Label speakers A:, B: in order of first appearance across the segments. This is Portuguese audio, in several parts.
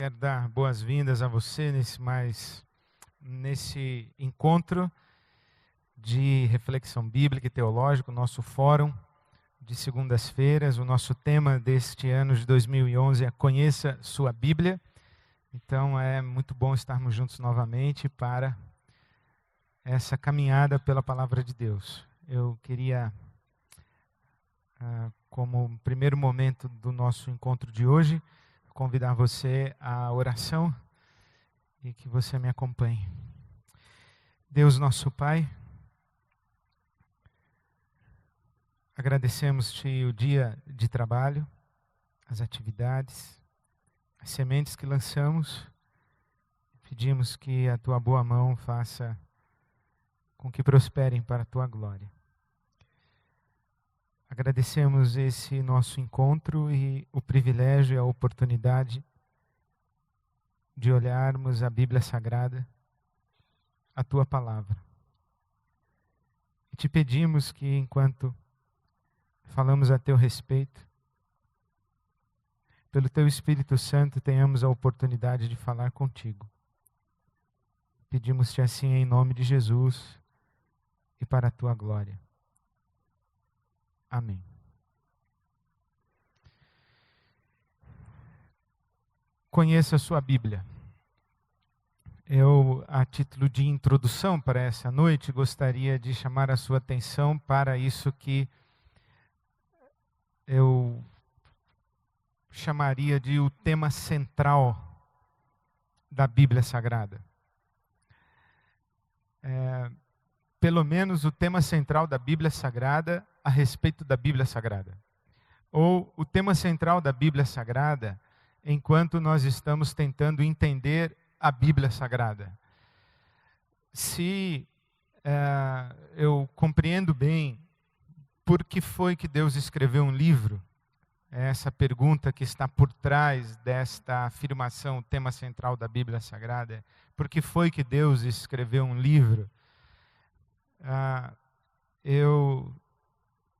A: Quero dar boas-vindas a você nesse encontro de reflexão bíblica e teológica, o nosso fórum de segundas-feiras. O nosso tema deste ano de 2011 é Conheça Sua Bíblia. Então é muito bom estarmos juntos novamente para essa caminhada pela Palavra de Deus. Eu queria, como primeiro momento do nosso encontro de hoje, convidar você à oração e que você me acompanhe. Deus nosso Pai, agradecemos-te o dia de trabalho, as atividades, as sementes que lançamos. Pedimos que a tua boa mão faça com que prosperem para a tua glória. Agradecemos esse nosso encontro e o privilégio e a oportunidade de olharmos a Bíblia Sagrada, a tua palavra. E te pedimos que, enquanto falamos a teu respeito, pelo teu Espírito Santo, tenhamos a oportunidade de falar contigo. Pedimos-te assim em nome de Jesus e para a tua glória. Amém. Conheça a sua Bíblia. Eu, a título de introdução para essa noite, gostaria de chamar a sua atenção para isso que eu chamaria de o tema central da Bíblia Sagrada. Pelo menos o tema central da Bíblia Sagrada a respeito da Bíblia Sagrada. Ou o tema central da Bíblia Sagrada enquanto nós estamos tentando entender a Bíblia Sagrada. Se eu compreendo bem por que foi que Deus escreveu um livro, essa pergunta que está por trás desta afirmação, o tema central da Bíblia Sagrada, por que foi que Deus escreveu um livro? Eu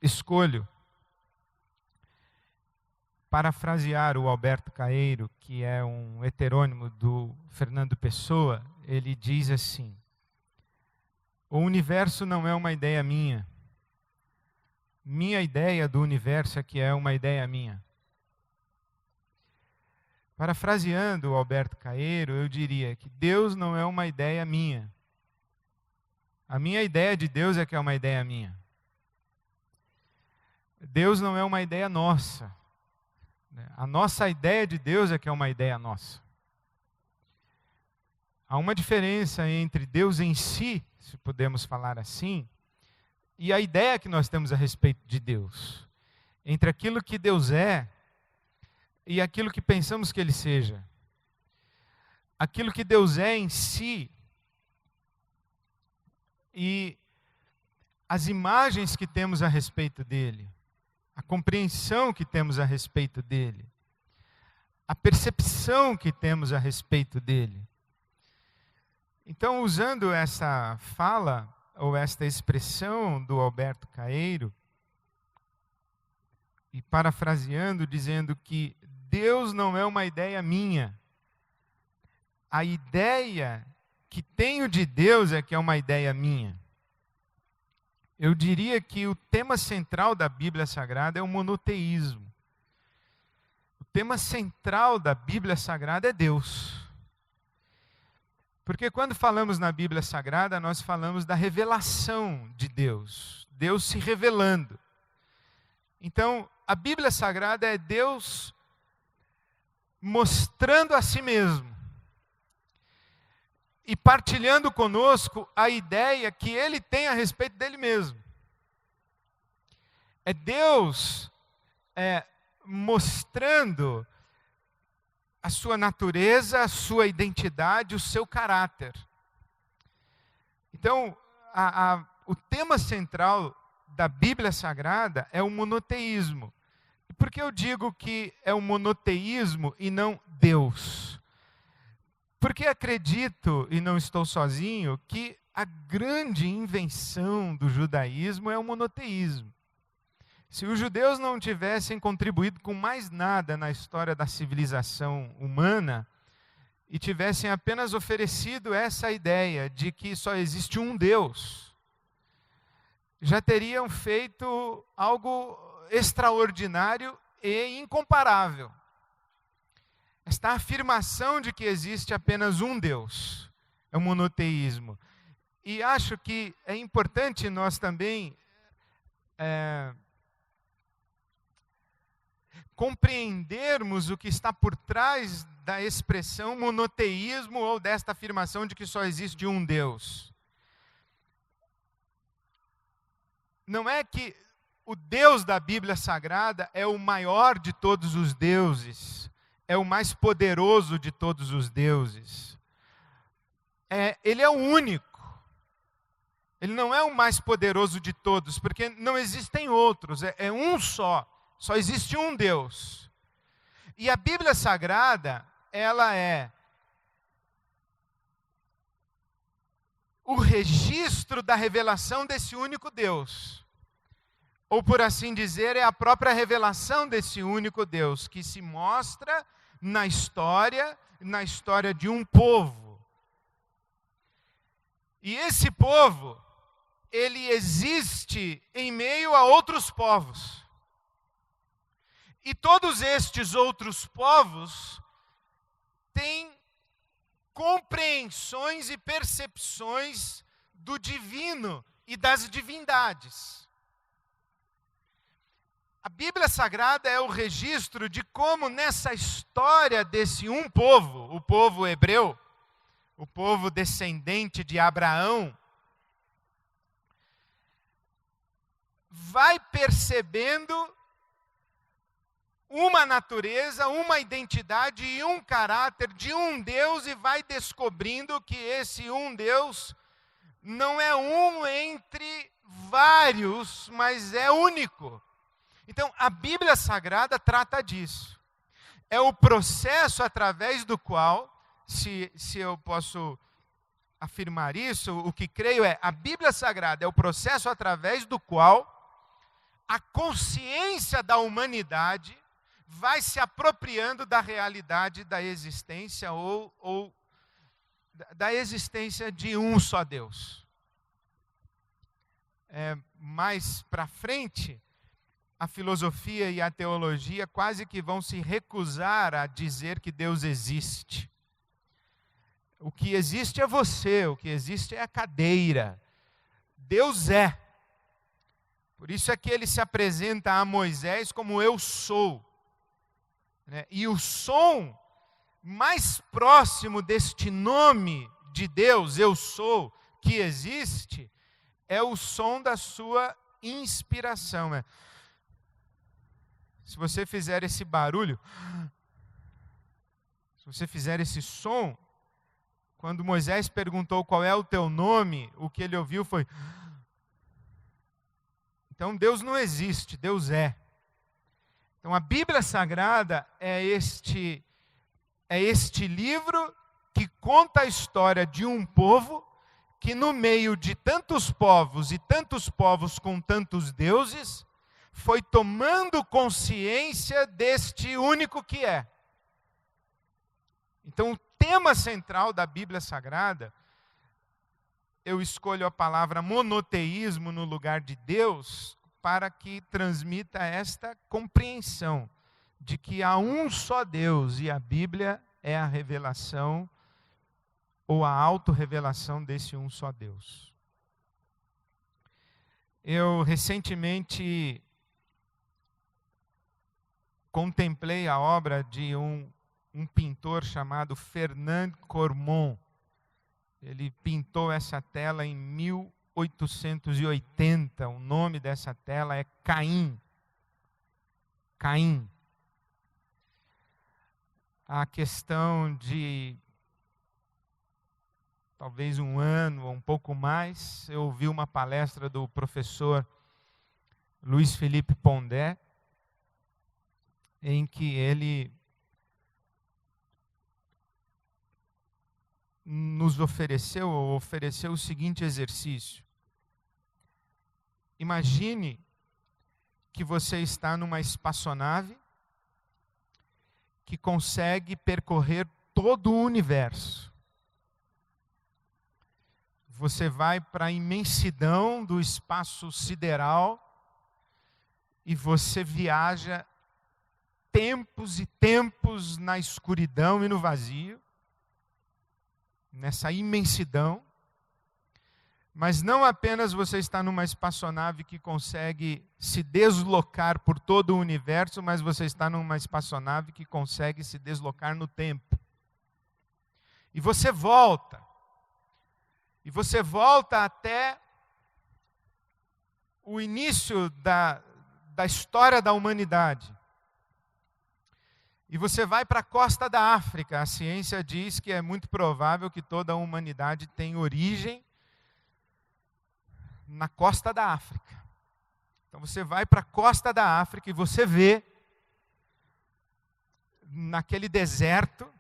A: escolho parafrasear o Alberto Caeiro, que é um heterônimo do Fernando Pessoa. Ele diz assim: o universo não é uma ideia minha. Minha ideia do universo é que é uma ideia minha. Parafraseando o Alberto Caeiro, eu diria que Deus não é uma ideia minha. A minha ideia de Deus é que é uma ideia minha. Deus não é uma ideia nossa. A nossa ideia de Deus é que é uma ideia nossa. Há uma diferença entre Deus em si, se podemos falar assim, e a ideia que nós temos a respeito de Deus. Entre aquilo que Deus é e aquilo que pensamos que Ele seja. Aquilo que Deus é em si e as imagens que temos a respeito dEle. A compreensão que temos a respeito dele, a percepção que temos a respeito dele. Então, usando essa fala, ou esta expressão do Alberto Caeiro, e parafraseando, dizendo que Deus não é uma ideia minha, a ideia que tenho de Deus é que é uma ideia minha. Eu diria que o tema central da Bíblia Sagrada é o monoteísmo. O tema central da Bíblia Sagrada é Deus. Porque quando falamos na Bíblia Sagrada, nós falamos da revelação de Deus. Deus se revelando. Então, a Bíblia Sagrada é Deus mostrando a si mesmo. E partilhando conosco a ideia que Ele tem a respeito dele mesmo. É Deus mostrando a sua natureza, a sua identidade, o seu caráter. Então, o tema central da Bíblia Sagrada é o monoteísmo. E por que eu digo que é o monoteísmo e não Deus? Porque acredito, e não estou sozinho, que a grande invenção do judaísmo é o monoteísmo. Se os judeus não tivessem contribuído com mais nada na história da civilização humana, e tivessem apenas oferecido essa ideia de que só existe um Deus, já teriam feito algo extraordinário e incomparável. Esta afirmação de que existe apenas um Deus é o monoteísmo. E acho que é importante nós também compreendermos o que está por trás da expressão monoteísmo ou desta afirmação de que só existe um Deus. Não é que o Deus da Bíblia Sagrada é o maior de todos os deuses, é o mais poderoso de todos os deuses. Ele é o único. Ele não é o mais poderoso de todos, porque não existem outros, é um só existe um Deus. E a Bíblia Sagrada, ela é o registro da revelação desse único Deus. Ou, por assim dizer, é a própria revelação desse único Deus, que se mostra na história de um povo. E esse povo, ele existe em meio a outros povos. E todos estes outros povos têm compreensões e percepções do divino e das divindades. A Bíblia Sagrada é o registro de como nessa história desse um povo, o povo hebreu, o povo descendente de Abraão, vai percebendo uma natureza, uma identidade e um caráter de um Deus e vai descobrindo que esse um Deus não é um entre vários, mas é único. Então, a Bíblia Sagrada trata disso. É o processo através do qual, se eu posso afirmar isso, o que creio a Bíblia Sagrada é o processo através do qual a consciência da humanidade vai se apropriando da realidade da existência ou da existência de um só Deus. Mais para frente, a filosofia e a teologia quase que vão se recusar a dizer que Deus existe. O que existe é você, o que existe é a cadeira. Deus é. Por isso é que ele se apresenta a Moisés como eu sou. E o som mais próximo deste nome de Deus, eu sou, que existe, é o som da sua inspiração. Se você fizer esse barulho, se você fizer esse som, quando Moisés perguntou qual é o teu nome, o que ele ouviu foi... Então Deus não existe, Deus é. Então a Bíblia Sagrada é este livro que conta a história de um povo que no meio de tantos povos e tantos povos com tantos deuses, foi tomando consciência deste único que é. Então o tema central da Bíblia Sagrada, eu escolho a palavra monoteísmo no lugar de Deus, para que transmita esta compreensão de que há um só Deus e a Bíblia é a revelação ou a autorrevelação desse um só Deus. Eu recentemente contemplei a obra de um pintor chamado Fernand Cormon. Ele pintou essa tela em 1880, o nome dessa tela é Caim. Caim. A questão de talvez um ano ou um pouco mais, eu ouvi uma palestra do professor Luiz Felipe Pondé, em que ele nos ofereceu o seguinte exercício. Imagine que você está numa espaçonave que consegue percorrer todo o universo. Você vai para a imensidão do espaço sideral e você viaja tempos e tempos na escuridão e no vazio, nessa imensidão. Mas não apenas você está numa espaçonave que consegue se deslocar por todo o universo, mas você está numa espaçonave que consegue se deslocar no tempo. E você volta. E você volta até o início da história da humanidade. E você vai para a costa da África. A ciência diz que é muito provável que toda a humanidade tenha origem na costa da África. Então você vai para a costa da África e você vê naquele deserto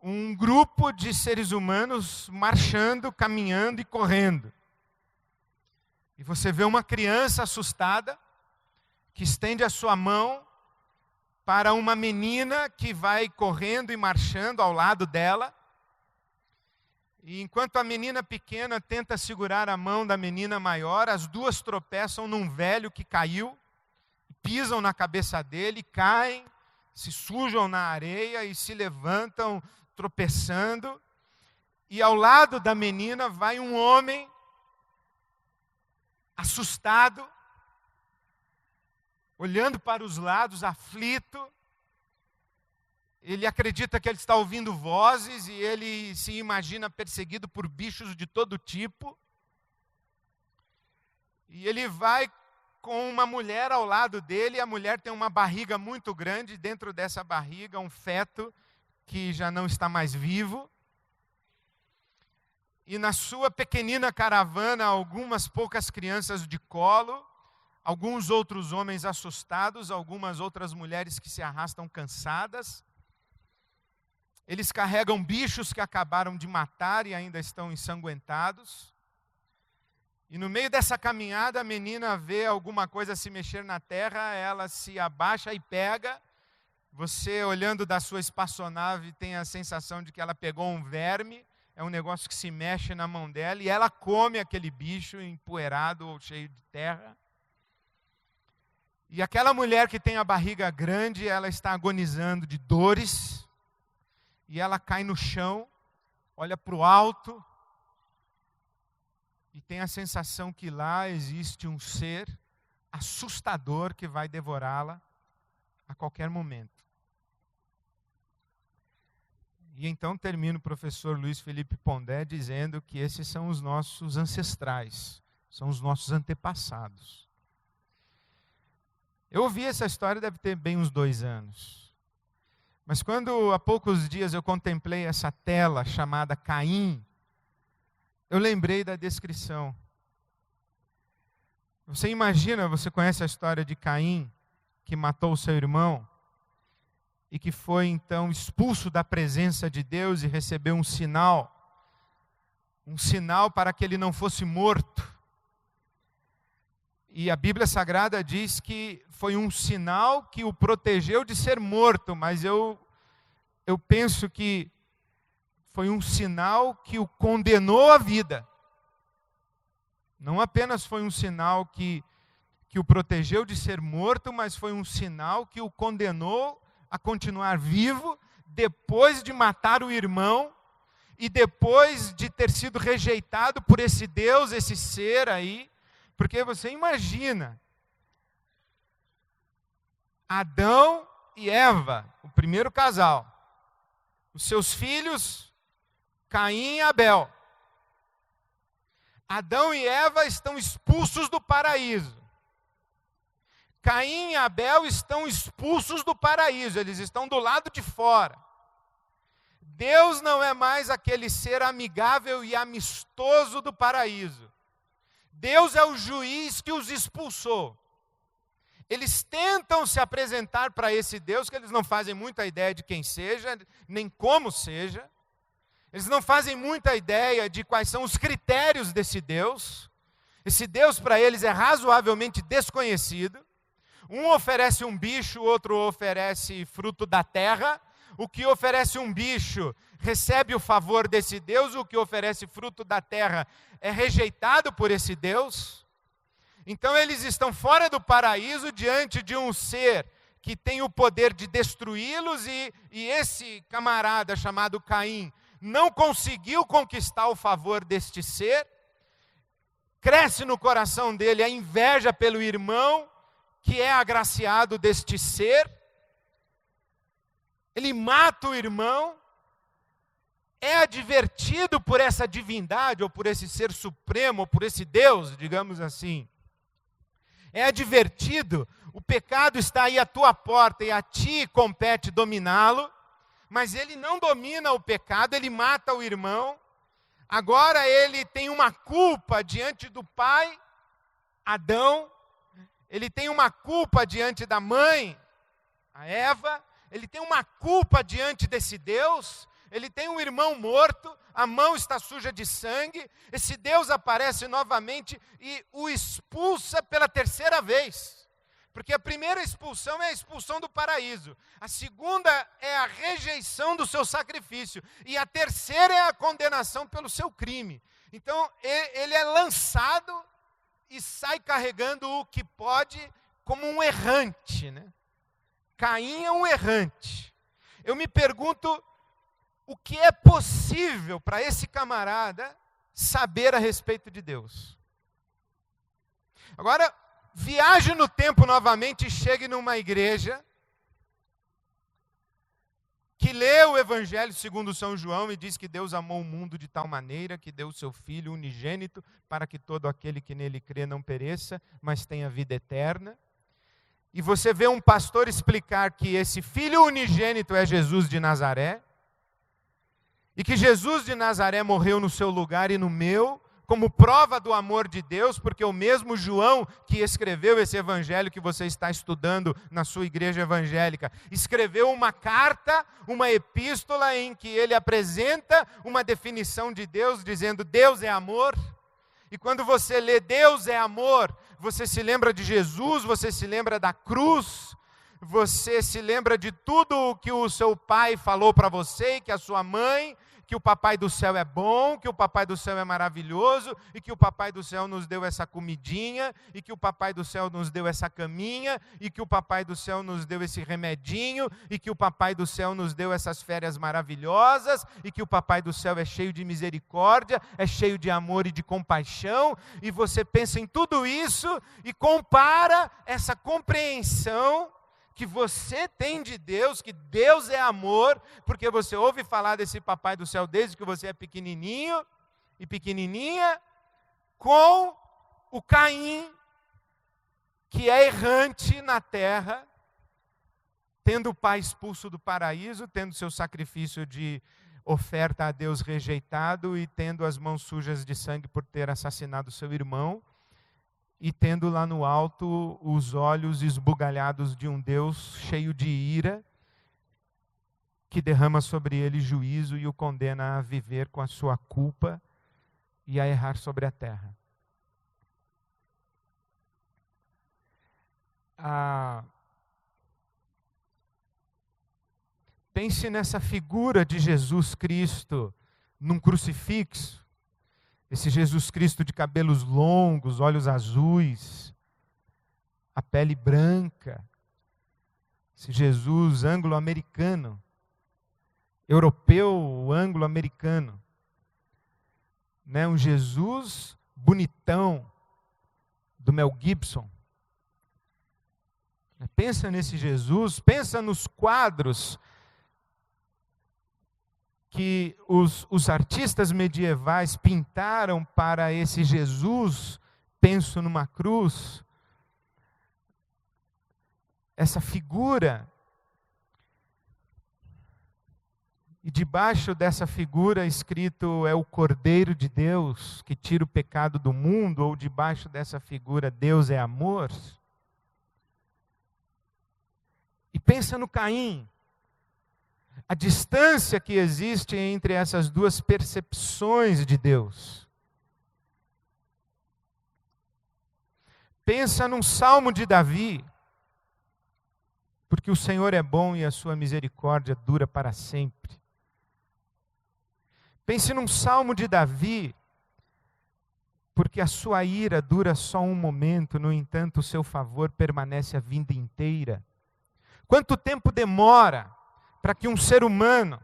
A: um grupo de seres humanos marchando, caminhando e correndo. E você vê uma criança assustada que estende a sua mão para uma menina que vai correndo e marchando ao lado dela. E enquanto a menina pequena tenta segurar a mão da menina maior, as duas tropeçam num velho que caiu, pisam na cabeça dele, caem, se sujam na areia e se levantam tropeçando. E ao lado da menina vai um homem assustado, olhando para os lados, aflito. Ele acredita que ele está ouvindo vozes e ele se imagina perseguido por bichos de todo tipo. E ele vai com uma mulher ao lado dele, e a mulher tem uma barriga muito grande, dentro dessa barriga um feto que já não está mais vivo. E na sua pequenina caravana, algumas poucas crianças de colo, alguns outros homens assustados, algumas outras mulheres que se arrastam cansadas. Eles carregam bichos que acabaram de matar e ainda estão ensanguentados. E no meio dessa caminhada, a menina vê alguma coisa se mexer na terra, ela se abaixa e pega. Você, olhando da sua espaçonave, tem a sensação de que ela pegou um verme. É um negócio que se mexe na mão dela e ela come aquele bicho empoeirado ou cheio de terra. E aquela mulher que tem a barriga grande, ela está agonizando de dores. E ela cai no chão, olha para o alto e tem a sensação que lá existe um ser assustador que vai devorá-la a qualquer momento. E então termina o professor Luiz Felipe Pondé dizendo que esses são os nossos ancestrais, são os nossos antepassados. Eu ouvi essa história, deve ter bem uns 2 anos. Mas quando há poucos dias eu contemplei essa tela chamada Caim, eu lembrei da descrição. Você imagina, você conhece a história de Caim, que matou o seu irmão, e que foi então expulso da presença de Deus e recebeu um sinal para que ele não fosse morto. E a Bíblia Sagrada diz que foi um sinal que o protegeu de ser morto, mas eu penso que foi um sinal que o condenou à vida. Não apenas foi um sinal que o protegeu de ser morto, mas foi um sinal que o condenou a continuar vivo depois de matar o irmão e depois de ter sido rejeitado por esse Deus, esse ser aí. Porque você imagina, Adão e Eva, o primeiro casal, os seus filhos, Caim e Abel. Adão e Eva estão expulsos do paraíso. Caim e Abel estão expulsos do paraíso, eles estão do lado de fora. Deus não é mais aquele ser amigável e amistoso do paraíso. Deus é o juiz que os expulsou. Eles tentam se apresentar para esse Deus, que eles não fazem muita ideia de quem seja, nem como seja. Eles não fazem muita ideia de quais são os critérios desse Deus. Esse Deus para eles é razoavelmente desconhecido. Um oferece um bicho, o outro oferece fruto da terra, o que oferece um bicho recebe o favor desse Deus, o que oferece fruto da terra é rejeitado por esse Deus. Então eles estão fora do paraíso diante de um ser que tem o poder de destruí-los, e esse camarada chamado Caim não conseguiu conquistar o favor deste ser. Cresce no coração dele a inveja pelo irmão, que é agraciado deste ser. Ele mata o irmão, é advertido por essa divindade, ou por esse ser supremo, ou por esse Deus, digamos assim. É advertido, o pecado está aí à tua porta e a ti compete dominá-lo, mas ele não domina o pecado, ele mata o irmão. Agora ele tem uma culpa diante do pai, Adão, ele tem uma culpa diante da mãe, a Eva, ele tem uma culpa diante desse Deus, ele tem um irmão morto, a mão está suja de sangue, esse Deus aparece novamente e o expulsa pela terceira vez. Porque a primeira expulsão é a expulsão do paraíso, a segunda é a rejeição do seu sacrifício, e a terceira é a condenação pelo seu crime. Então ele é lançado e sai carregando o que pode como um errante, né? Caim é um errante. Eu me pergunto, o que é possível para esse camarada saber a respeito de Deus? Agora, viaje no tempo novamente e chegue numa igreja que lê o Evangelho segundo São João e diz que Deus amou o mundo de tal maneira que deu o seu Filho unigênito para que todo aquele que nele crê não pereça, mas tenha vida eterna. E você vê um pastor explicar que esse Filho unigênito é Jesus de Nazaré, e que Jesus de Nazaré morreu no seu lugar e no meu, como prova do amor de Deus, porque o mesmo João que escreveu esse evangelho que você está estudando na sua igreja evangélica, escreveu uma carta, uma epístola em que ele apresenta uma definição de Deus, dizendo Deus é amor. E quando você lê Deus é amor, você se lembra de Jesus, você se lembra da cruz, você se lembra de tudo o que o seu pai falou para você, que a sua mãe, que o papai do céu é bom, que o papai do céu é maravilhoso, e que o papai do céu nos deu essa comidinha, e que o papai do céu nos deu essa caminha, e que o papai do céu nos deu esse remedinho, e que o papai do céu nos deu essas férias maravilhosas, e que o papai do céu é cheio de misericórdia, é cheio de amor e de compaixão, e você pensa em tudo isso e compara essa compreensão que você tem de Deus, que Deus é amor, porque você ouve falar desse papai do céu desde que você é pequenininho e pequenininha, com o Caim, que é errante na terra, tendo o pai expulso do paraíso, tendo seu sacrifício de oferta a Deus rejeitado e tendo as mãos sujas de sangue por ter assassinado seu irmão, e tendo lá no alto os olhos esbugalhados de um Deus cheio de ira, que derrama sobre ele juízo e o condena a viver com a sua culpa e a errar sobre a terra. Pense nessa figura de Jesus Cristo num crucifixo. Esse Jesus Cristo de cabelos longos, olhos azuis, a pele branca. Esse Jesus anglo-americano, europeu anglo-americano. Né? Um Jesus bonitão, do Mel Gibson. Pensa nesse Jesus, pensa nos quadros que os artistas medievais pintaram para esse Jesus, penso numa cruz, essa figura, e debaixo dessa figura escrito é o Cordeiro de Deus, que tira o pecado do mundo, ou debaixo dessa figura Deus é amor. E pensa no Caim, a distância que existe entre essas duas percepções de Deus. Pensa num salmo de Davi, porque o Senhor é bom e a sua misericórdia dura para sempre. Pense num salmo de Davi, porque a sua ira dura só um momento, no entanto, o seu favor permanece a vida inteira. Quanto tempo demora para que um ser humano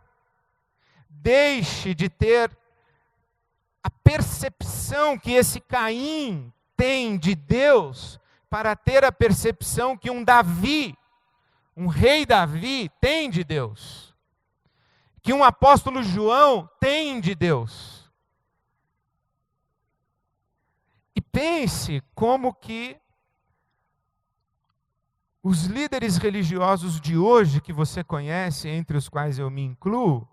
A: deixe de ter a percepção que esse Caim tem de Deus, para ter a percepção que um Davi, um rei Davi, tem de Deus, que um apóstolo João tem de Deus. E pense como que os líderes religiosos de hoje, que você conhece, entre os quais eu me incluo,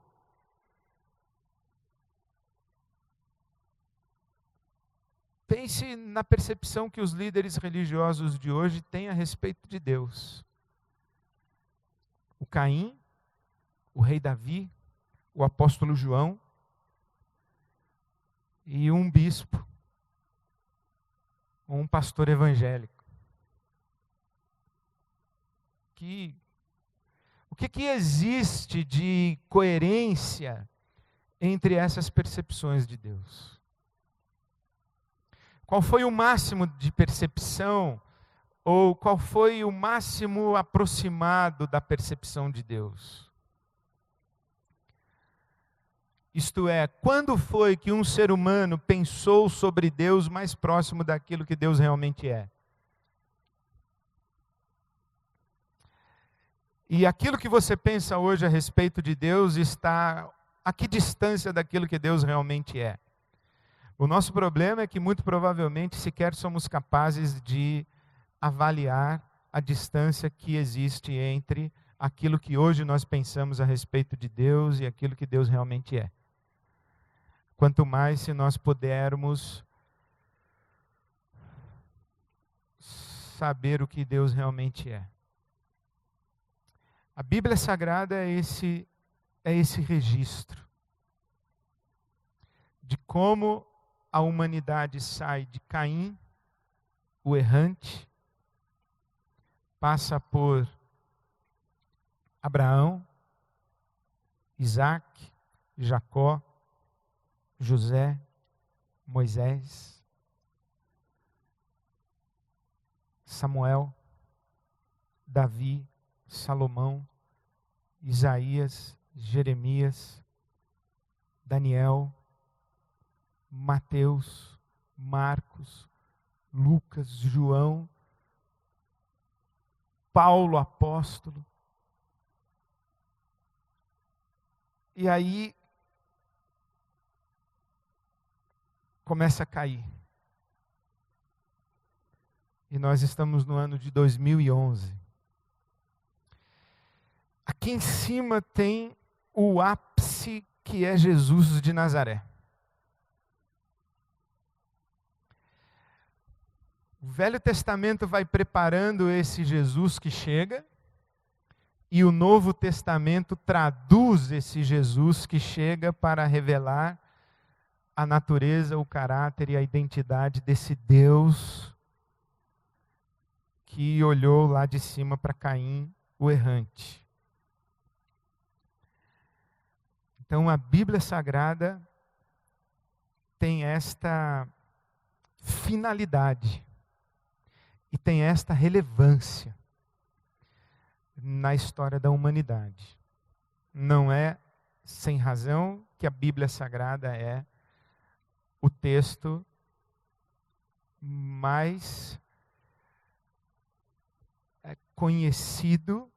A: pense na percepção que os líderes religiosos de hoje têm a respeito de Deus. O Caim, o rei Davi, o apóstolo João e um bispo, ou um pastor evangélico. O que existe de coerência entre essas percepções de Deus? Qual foi o máximo de percepção, ou qual foi o máximo aproximado da percepção de Deus? Isto é, quando foi que um ser humano pensou sobre Deus mais próximo daquilo que Deus realmente é? E aquilo que você pensa hoje a respeito de Deus está a que distância daquilo que Deus realmente é? O nosso problema é que muito provavelmente sequer somos capazes de avaliar a distância que existe entre aquilo que hoje nós pensamos a respeito de Deus e aquilo que Deus realmente é. Quanto mais se nós pudermos saber o que Deus realmente é. A Bíblia Sagrada é esse registro de como a humanidade sai de Caim, o errante, passa por Abraão, Isaac, Jacó, José, Moisés, Samuel, Davi, Salomão, Isaías, Jeremias, Daniel, Mateus, Marcos, Lucas, João, Paulo apóstolo. E aí começa a cair. E nós estamos no ano de 2011. Aqui em cima tem o ápice, que é Jesus de Nazaré. O Velho Testamento vai preparando esse Jesus que chega, e o Novo Testamento traduz esse Jesus que chega para revelar a natureza, o caráter e a identidade desse Deus que olhou lá de cima para Caim, o errante. Então a Bíblia Sagrada tem esta finalidade e tem esta relevância na história da humanidade. Não é sem razão que a Bíblia Sagrada é o texto mais conhecido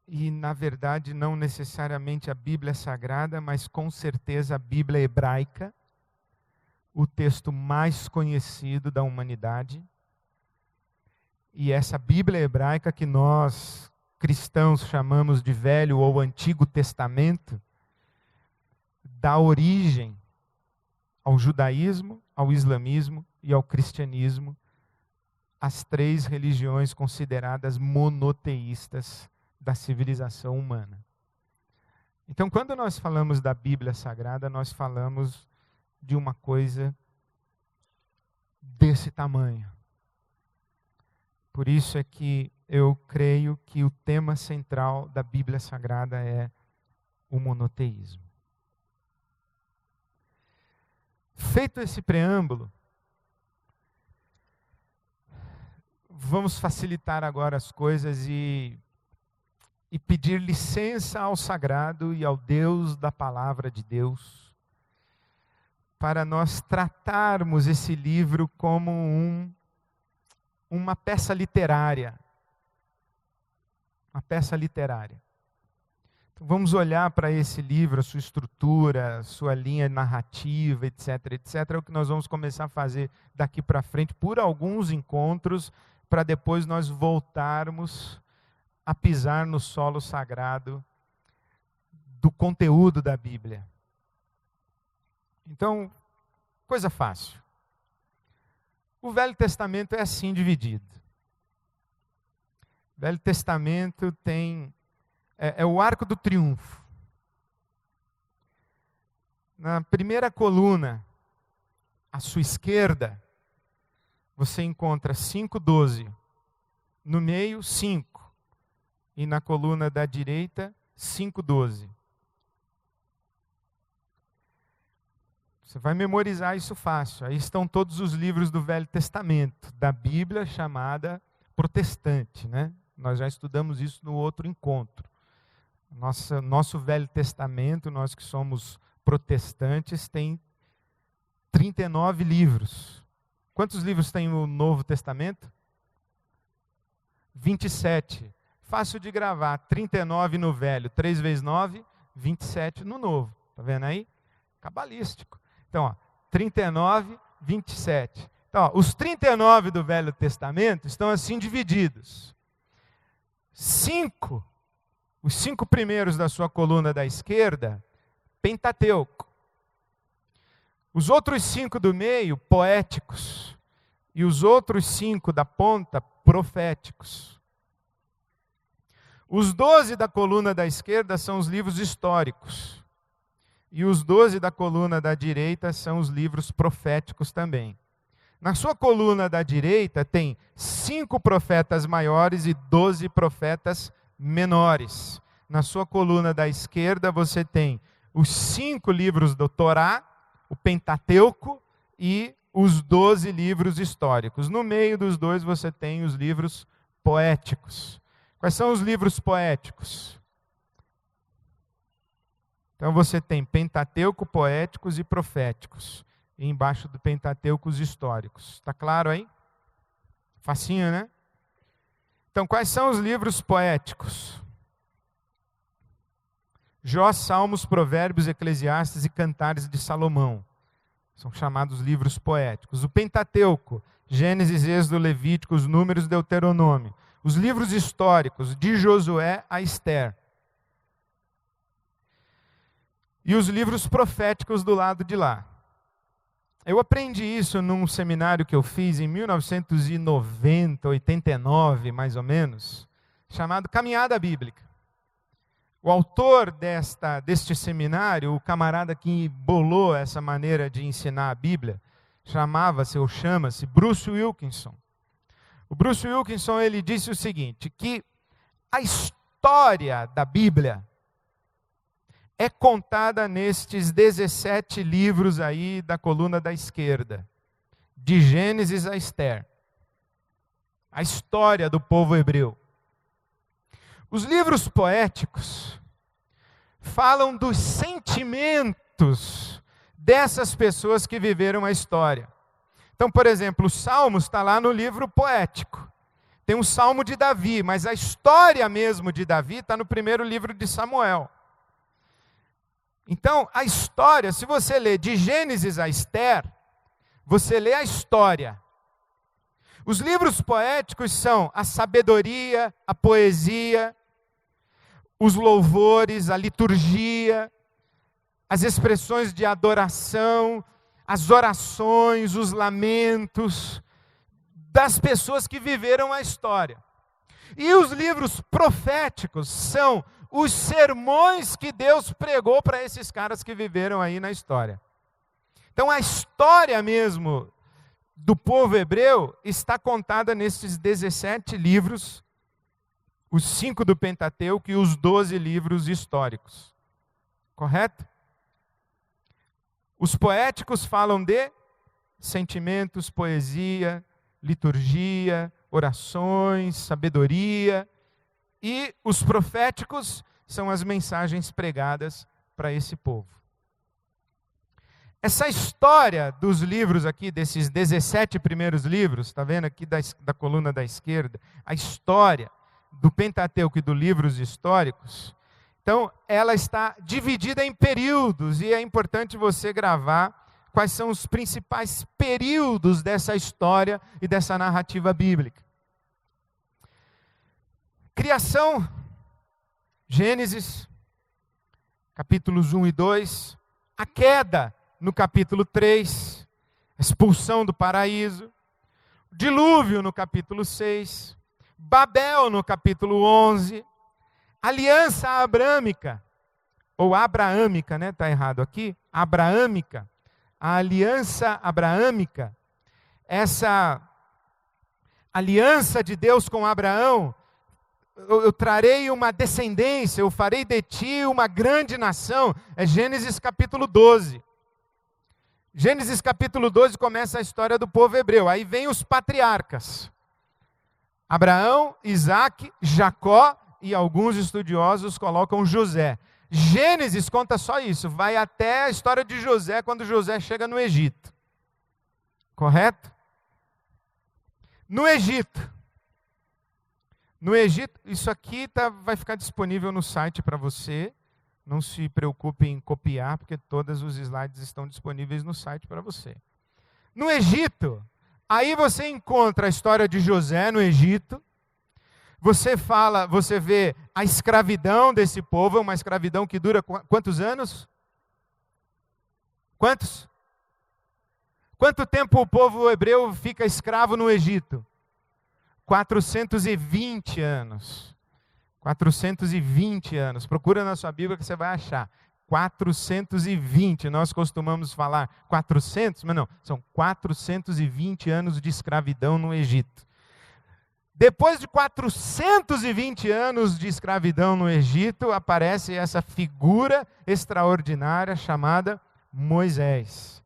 A: e, na verdade, não necessariamente a Bíblia Sagrada, mas com certeza a Bíblia Hebraica, o texto mais conhecido da humanidade. E essa Bíblia Hebraica que nós, cristãos, chamamos de Velho ou Antigo Testamento, dá origem ao judaísmo, ao islamismo e ao cristianismo, as três religiões consideradas monoteístas da civilização humana. Então, quando nós falamos da Bíblia Sagrada, nós falamos de uma coisa desse tamanho. Por isso é que eu creio que o tema central da Bíblia Sagrada é o monoteísmo. Feito esse preâmbulo, vamos facilitar agora as coisas e pedir licença ao sagrado e ao Deus da palavra de Deus, para nós tratarmos esse livro como uma peça literária. Uma peça literária. Então, vamos olhar para esse livro, a sua estrutura, a sua linha narrativa, etc, etc. É o que nós vamos começar a fazer daqui para frente, por alguns encontros, para depois nós voltarmos a pisar no solo sagrado do conteúdo da Bíblia. Então, coisa fácil. O Velho Testamento é assim dividido. O Velho Testamento é o arco do triunfo. Na primeira coluna, à sua esquerda, você encontra 5:12. No meio, 5. E na coluna da direita, 5:12. Você vai memorizar isso fácil. Aí estão todos os livros do Velho Testamento, da Bíblia chamada protestante, né? Nós já estudamos isso no outro encontro. Nosso Velho Testamento, nós que somos protestantes, tem 39 livros. Quantos livros tem o Novo Testamento? 27. Fácil de gravar. 39 no Velho, 3 vezes 9, 27 no Novo. Está vendo aí? Cabalístico. Então, 39, 27. Então, os 39 do Velho Testamento estão assim divididos. 5, os 5 primeiros da sua coluna da esquerda, Pentateuco. Os outros 5 do meio, poéticos. E os outros 5 da ponta, proféticos. Os 12 da coluna da esquerda são os livros históricos. E os 12 da coluna da direita são os livros proféticos também. Na sua coluna da direita tem 5 profetas maiores e 12 profetas menores. Na sua coluna da esquerda você tem os 5 livros do Torá, o Pentateuco e os 12 livros históricos. No meio dos dois você tem os livros poéticos. Quais são os livros poéticos? Então você tem Pentateuco, poéticos e proféticos. E embaixo do Pentateuco, os históricos. Está claro aí? Facinho, né? Então, quais são os livros poéticos? Jó, Salmos, Provérbios, Eclesiastes e Cantares de Salomão. São chamados livros poéticos. O Pentateuco, Gênesis, Êxodo, Levíticos, Números, Deuteronômio. Os livros históricos, de Josué a Ester. E os livros proféticos do lado de lá. Eu aprendi isso num seminário que eu fiz em 1990, 89, mais ou menos, chamado Caminhada Bíblica. O autor deste seminário, o camarada que bolou essa maneira de ensinar a Bíblia, chama-se Bruce Wilkinson. O Bruce Wilkinson, ele disse o seguinte, que a história da Bíblia é contada nestes 17 livros aí da coluna da esquerda, de Gênesis a Ester. A história do povo hebreu. Os livros poéticos falam dos sentimentos dessas pessoas que viveram a história. Então, por exemplo, os Salmos está lá no livro poético. Tem um Salmo de Davi, mas a história mesmo de Davi está no primeiro livro de Samuel. Então, a história, se você lê de Gênesis a Ester, você lê a história. Os livros poéticos são a sabedoria, a poesia, os louvores, a liturgia, as expressões de adoração, as orações, os lamentos das pessoas que viveram a história. E os livros proféticos são os sermões que Deus pregou para esses caras que viveram aí na história. Então a história mesmo do povo hebreu está contada nesses 17 livros, os 5 do Pentateuco e os 12 livros históricos. Correto? Os poéticos falam de sentimentos, poesia, liturgia, orações, sabedoria. E os proféticos são as mensagens pregadas para esse povo. Essa história dos livros aqui, desses 17 primeiros livros, está vendo aqui da coluna da esquerda, a história do Pentateuco e dos livros históricos, então ela está dividida em períodos, e é importante você gravar quais são os principais períodos dessa história e dessa narrativa bíblica. Criação, Gênesis, capítulos 1 e 2, a queda, no capítulo 3, expulsão do paraíso, dilúvio no capítulo 6, Babel no capítulo 11, aliança abrâmica, ou abraâmica, né? Está errado aqui, abraâmica, a aliança abraâmica, essa aliança de Deus com Abraão, eu trarei uma descendência, eu farei de ti uma grande nação, é Gênesis capítulo 12. Gênesis capítulo 12 começa a história do povo hebreu. Aí vem os patriarcas. Abraão, Isaac, Jacó e alguns estudiosos colocam José. Gênesis conta só isso. Vai até a história de José quando José chega no Egito. Correto? No Egito. No Egito, isso aqui vai ficar disponível no site para você. Não se preocupe em copiar, porque todos os slides estão disponíveis no site para você. No Egito, aí você encontra a história de José no Egito. Você vê a escravidão desse povo, uma escravidão que dura quantos anos? Quantos? Quanto tempo o povo hebreu fica escravo no Egito? 420 anos. 420 anos. Procura na sua Bíblia que você vai achar. 420. Nós costumamos falar 400, mas não. São 420 anos de escravidão no Egito. Depois de 420 anos de escravidão no Egito, aparece essa figura extraordinária chamada Moisés.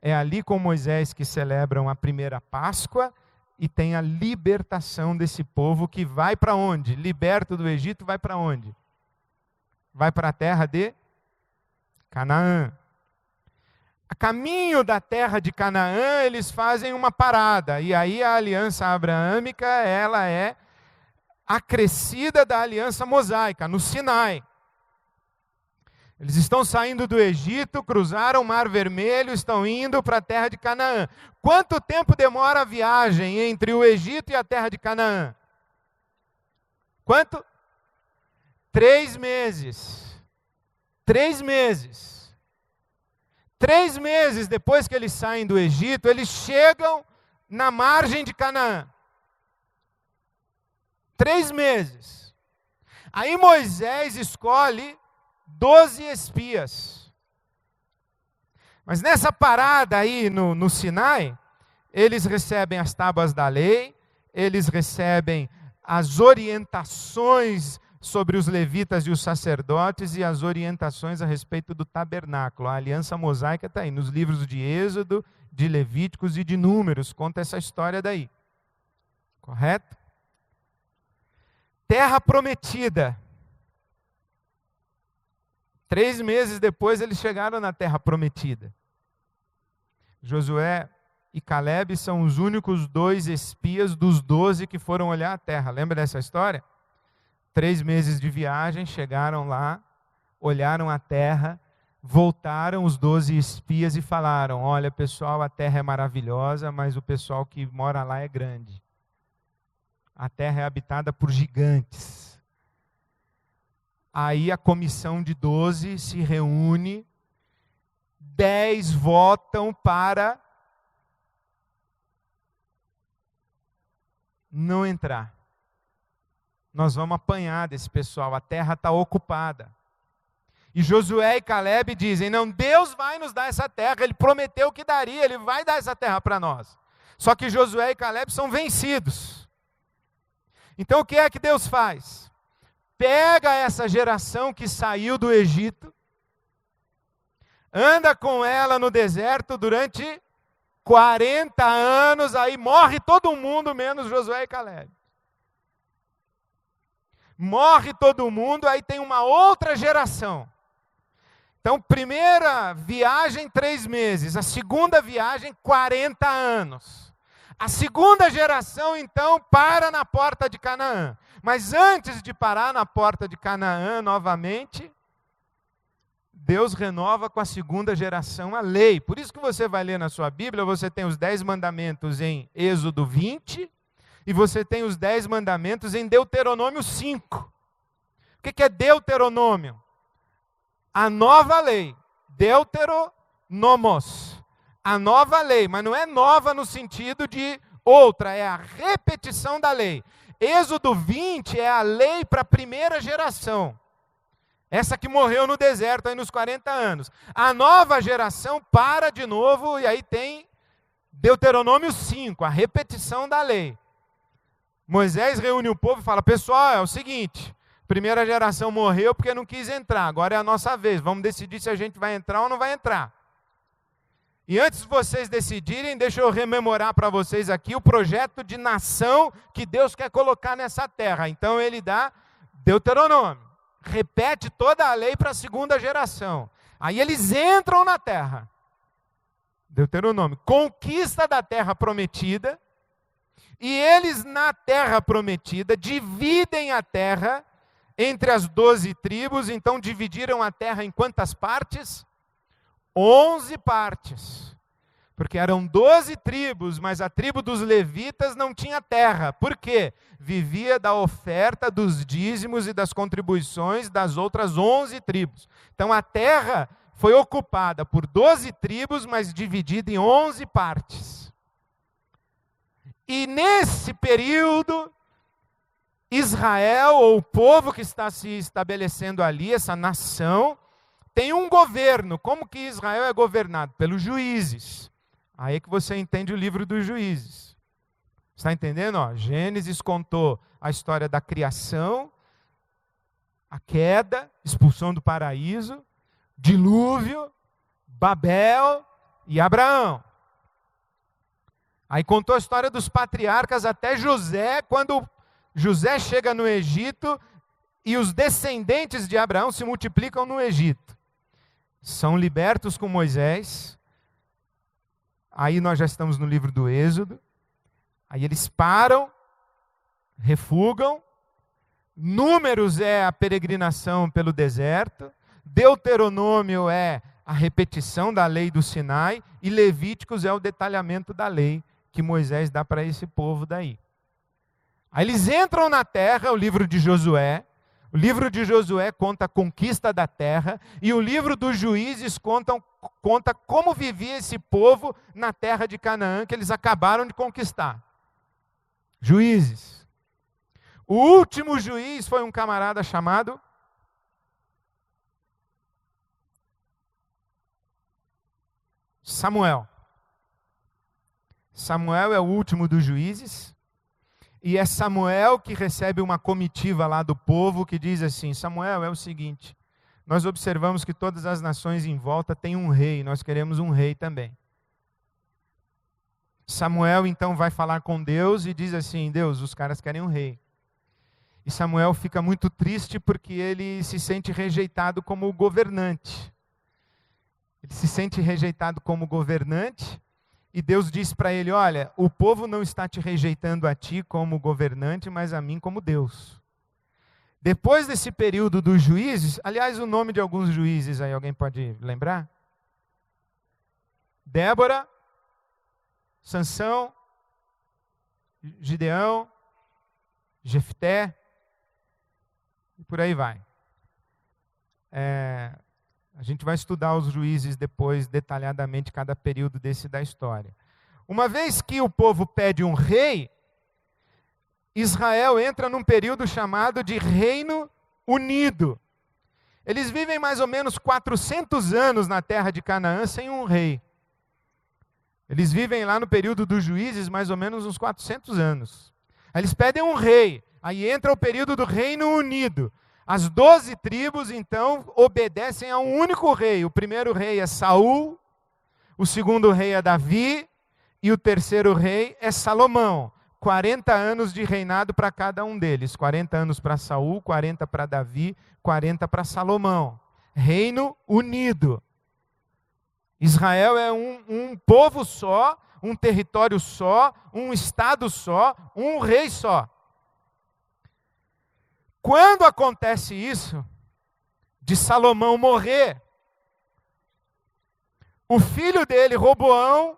A: É ali com Moisés que celebram a primeira Páscoa, e tem a libertação desse povo que vai para onde? Liberto do Egito, vai para onde? Vai para a terra de Canaã. A caminho da terra de Canaã, eles fazem uma parada. E aí a aliança abraâmica, ela é acrescida da aliança mosaica, no Sinai. Eles estão saindo do Egito, cruzaram o Mar Vermelho, estão indo para a terra de Canaã. Quanto tempo demora a viagem entre o Egito e a terra de Canaã? Quanto? 3 meses. 3 meses. 3 meses depois que eles saem do Egito, eles chegam na margem de Canaã. 3 meses. Aí Moisés escolhe 12 espias. Mas nessa parada aí no Sinai, eles recebem as tábuas da lei, eles recebem as orientações sobre os levitas e os sacerdotes e as orientações a respeito do tabernáculo. A aliança mosaica está aí, nos livros de Êxodo, de Levíticos e de Números, conta essa história daí. Correto? Terra prometida. 3 meses depois eles chegaram na terra prometida. Josué e Caleb são os únicos 2 espias dos 12 que foram olhar a terra. Lembra dessa história? 3 meses de viagem, chegaram lá, olharam a terra, voltaram os 12 espias e falaram: olha pessoal, a terra é maravilhosa, mas o pessoal que mora lá é grande. A terra é habitada por gigantes. Aí a comissão de 12 se reúne, 10 votam para não entrar. Nós vamos apanhar desse pessoal, a terra está ocupada. E Josué e Caleb dizem: não, Deus vai nos dar essa terra, Ele prometeu que daria, Ele vai dar essa terra para nós. Só que Josué e Caleb são vencidos. Então o que é que Deus faz? Pega essa geração que saiu do Egito, anda com ela no deserto durante 40 anos, aí morre todo mundo, menos Josué e Caleb. Morre todo mundo, aí tem uma outra geração. Então, primeira viagem, 3 meses. A segunda viagem, 40 anos. A segunda geração, então, para na porta de Canaã. Mas antes de parar na porta de Canaã novamente, Deus renova com a segunda geração a lei. Por isso que você vai ler na sua Bíblia, você tem os 10 mandamentos em Êxodo 20, e você tem os 10 mandamentos em Deuteronômio 5. O que é Deuteronômio? A nova lei. Deuteronomos. A nova lei, mas não é nova no sentido de outra, é a repetição da lei. Êxodo 20 é a lei para a primeira geração. Essa que morreu no deserto aí nos 40 anos. A nova geração para de novo e aí tem Deuteronômio 5, a repetição da lei. Moisés reúne o povo e fala: pessoal, é o seguinte, primeira geração morreu porque não quis entrar, agora é a nossa vez, vamos decidir se a gente vai entrar ou não vai entrar. E antes de vocês decidirem, deixa eu rememorar para vocês aqui o projeto de nação que Deus quer colocar nessa terra. Então ele dá Deuteronômio, repete toda a lei para a segunda geração. Aí eles entram na terra. Deuteronômio, conquista da terra prometida. E eles na terra prometida dividem a terra entre as 12 tribos. Então dividiram a terra em quantas partes? 11 partes. Porque eram 12 tribos, mas a tribo dos levitas não tinha terra. Por quê? Vivia da oferta dos dízimos e das contribuições das outras 11 tribos. Então a terra foi ocupada por 12 tribos, mas dividida em 11 partes. E nesse período, Israel, ou o povo que está se estabelecendo ali, essa nação, tem um governo. Como que Israel é governado? Pelos juízes. Aí é que você entende o livro dos juízes. Está entendendo? Ó, Gênesis contou a história da criação, a queda, expulsão do paraíso, dilúvio, Babel e Abraão. Aí contou a história dos patriarcas até José, quando José chega no Egito e os descendentes de Abraão se multiplicam no Egito. São libertos com Moisés. Aí nós já estamos no livro do Êxodo. Aí eles param, refugam. Números é a peregrinação pelo deserto. Deuteronômio é a repetição da lei do Sinai. E Levíticos é o detalhamento da lei que Moisés dá para esse povo daí. Aí eles entram na terra, o livro de Josué. O livro de Josué conta a conquista da terra. E o livro dos Juízes conta como vivia esse povo na terra de Canaã, que eles acabaram de conquistar. Juízes. O último juiz foi um camarada chamado Samuel. Samuel é o último dos juízes. E é Samuel que recebe uma comitiva lá do povo que diz assim: Samuel, é o seguinte, nós observamos que todas as nações em volta têm um rei, nós queremos um rei também. Samuel então vai falar com Deus e diz assim: Deus, os caras querem um rei. E Samuel fica muito triste porque ele se sente rejeitado como governante. Ele se sente rejeitado como governante. E Deus diz para ele: olha, o povo não está te rejeitando a ti como governante, mas a mim como Deus. Depois desse período dos juízes, aliás, o nome de alguns juízes aí, alguém pode lembrar? Débora, Sansão, Gideão, Jefté, e por aí vai. A gente vai estudar os juízes depois, detalhadamente, cada período desse da história. Uma vez que o povo pede um rei, Israel entra num período chamado de Reino Unido. Eles vivem mais ou menos 400 anos na terra de Canaã sem um rei. Eles vivem lá no período dos juízes mais ou menos uns 400 anos. Aí eles pedem um rei, aí entra o período do Reino Unido. As 12 tribos, então, obedecem a um único rei. O primeiro rei é Saul, o segundo rei é Davi, e o terceiro rei é Salomão. 40 anos de reinado para cada um deles. 40 anos para Saul, 40 para Davi, 40 para Salomão. Reino unido. Israel é um povo só, um território só, um estado só, um rei só. Quando acontece isso, de Salomão morrer, o filho dele, Roboão,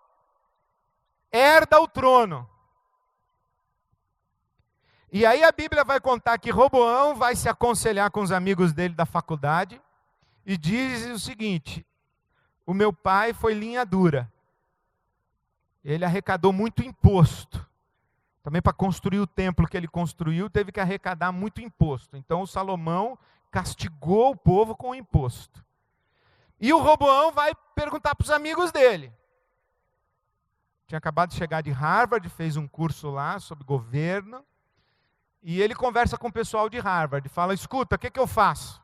A: herda o trono. E aí a Bíblia vai contar que Roboão vai se aconselhar com os amigos dele da faculdade e diz o seguinte: o meu pai foi linha dura. Ele arrecadou muito imposto. Também para construir o templo que ele construiu, teve que arrecadar muito imposto. Então o Salomão castigou o povo com o imposto. E o Roboão vai perguntar para os amigos dele. Tinha acabado de chegar de Harvard, fez um curso lá sobre governo. E ele conversa com o pessoal de Harvard, fala: escuta, o que eu faço?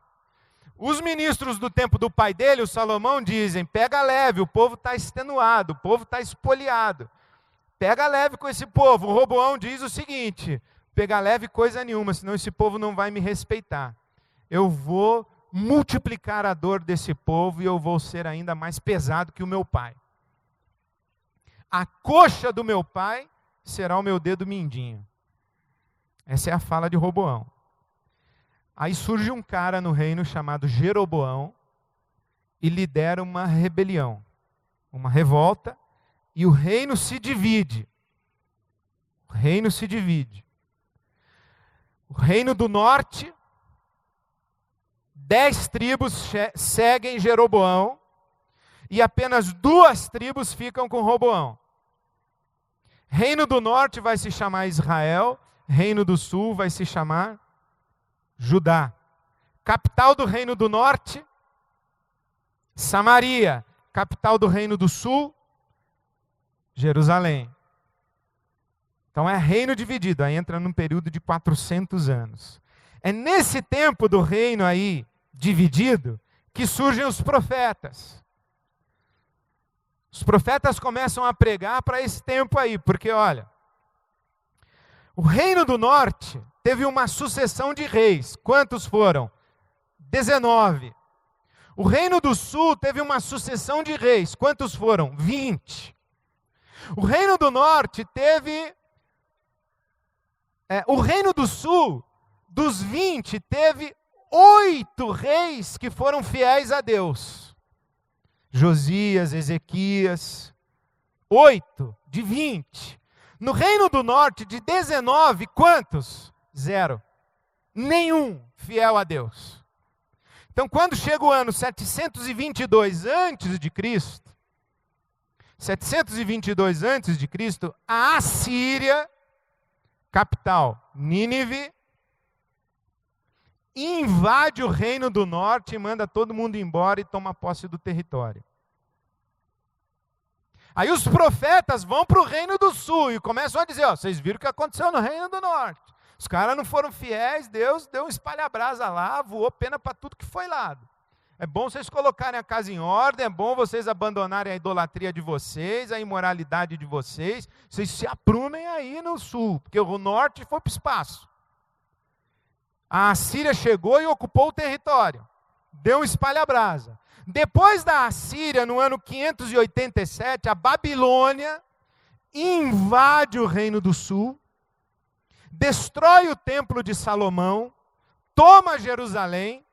A: Os ministros do tempo do pai dele, o Salomão, dizem: pega leve, o povo está extenuado, o povo está espoliado. Pega leve com esse povo. O Roboão diz o seguinte: pega leve coisa nenhuma, senão esse povo não vai me respeitar. Eu vou multiplicar a dor desse povo e eu vou ser ainda mais pesado que o meu pai. A coxa do meu pai será o meu dedo mindinho. Essa é a fala de Roboão. Aí surge um cara no reino chamado Jeroboão e lidera uma rebelião, uma revolta, e o reino se divide. O reino se divide. O reino do norte, 10 tribos seguem Jeroboão e apenas 2 tribos ficam com Roboão. Reino do norte vai se chamar Israel, Reino do sul vai se chamar Judá. Capital do Reino do norte, Samaria. Capital do Reino do sul, Jerusalém. Então é reino dividido, aí entra num período de 400 anos. É nesse tempo do reino aí dividido que surgem os profetas. Os profetas começam a pregar para esse tempo aí, porque olha, o reino do norte teve uma sucessão de reis. Quantos foram? 19. O reino do sul teve uma sucessão de reis. Quantos foram? 20. O reino do norte teve... o reino do sul, dos 20, teve 8 reis que foram fiéis a Deus. Josias, Ezequias, 8 de 20. No reino do norte, de 19, quantos? 0. Nenhum fiel a Deus. Então, quando chega o ano 722 antes de Cristo, 722 antes de Cristo, a Assíria, capital Nínive, invade o reino do norte e manda todo mundo embora e toma posse do território. Aí os profetas vão para o reino do sul e começam a dizer: ó, vocês viram o que aconteceu no reino do norte. Os caras não foram fiéis, Deus deu um espalha-brasa lá, voou pena para tudo que foi lado. É bom vocês colocarem a casa em ordem, é bom vocês abandonarem a idolatria de vocês, a imoralidade de vocês, vocês se aprumem aí no sul, porque o norte foi para o espaço. A Assíria chegou e ocupou o território, deu um espalha-brasa. Depois da Assíria, no ano 587, a Babilônia invade o reino do sul, destrói o templo de Salomão, toma Jerusalém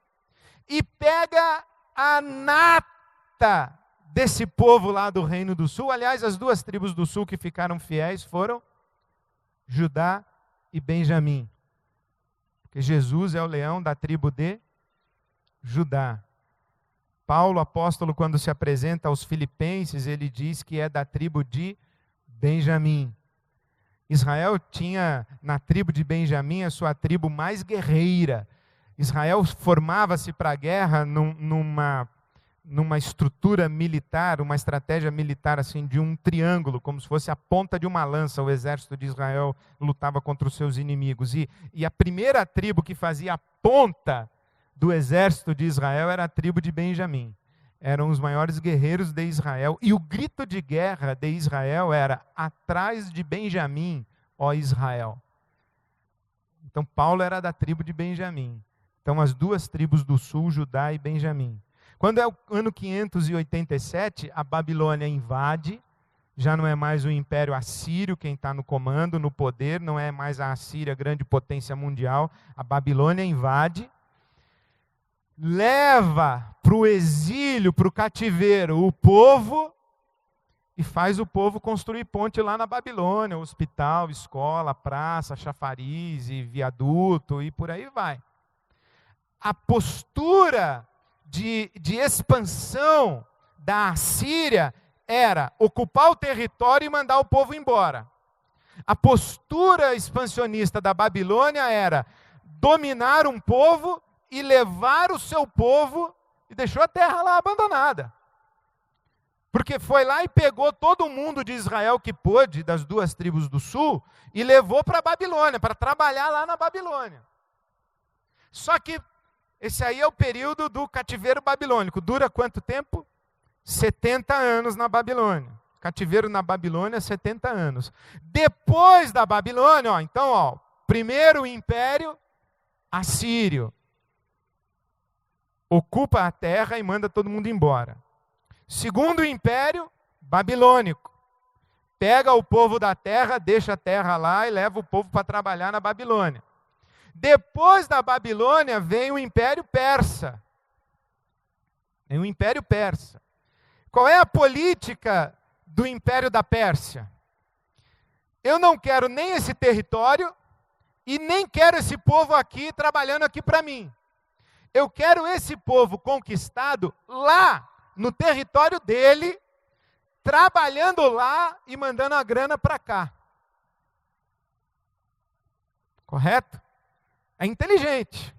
A: e pega a nata desse povo lá do reino do sul. Aliás, as 2 tribos do sul que ficaram fiéis foram Judá e Benjamim. Porque Jesus é o leão da tribo de Judá. Paulo, apóstolo, quando se apresenta aos filipenses, ele diz que é da tribo de Benjamim. Israel tinha na tribo de Benjamim a sua tribo mais guerreira. Israel formava-se para a guerra numa estrutura militar, uma estratégia militar assim de um triângulo, como se fosse a ponta de uma lança. O exército de Israel lutava contra os seus inimigos. E a primeira tribo que fazia a ponta do exército de Israel era a tribo de Benjamim. Eram os maiores guerreiros de Israel. E o grito de guerra de Israel era: atrás de Benjamim, ó Israel. Então Paulo era da tribo de Benjamim. Então as duas tribos do sul, Judá e Benjamim. Quando é o ano 587, a Babilônia invade, já não é mais o Império Assírio quem está no comando, no poder, não é mais a Assíria, grande potência mundial, a Babilônia invade, leva para o exílio, para o cativeiro, o povo, e faz o povo construir ponte lá na Babilônia, hospital, escola, praça, chafariz, e viaduto, e por aí vai. A postura de expansão da Assíria era ocupar o território e mandar o povo embora. A postura expansionista da Babilônia era dominar um povo e levar o seu povo, e deixou a terra lá abandonada. Porque foi lá e pegou todo mundo de Israel que pôde, das duas tribos do sul, e levou para a Babilônia, para trabalhar lá na Babilônia. Só que esse aí é o período do cativeiro babilônico. Dura quanto tempo? 70 anos na Babilônia. Cativeiro na Babilônia, 70 anos. Depois da Babilônia, então, primeiro império assírio. Ocupa a terra e manda todo mundo embora. Segundo império babilônico. Pega o povo da terra, deixa a terra lá e leva o povo para trabalhar na Babilônia. Depois da Babilônia vem o Império Persa. Vem o Império Persa. Qual é a política do Império da Pérsia? Eu não quero nem esse território e nem quero esse povo aqui trabalhando aqui para mim. Eu quero esse povo conquistado lá no território dele, trabalhando lá e mandando a grana para cá. Correto? É inteligente.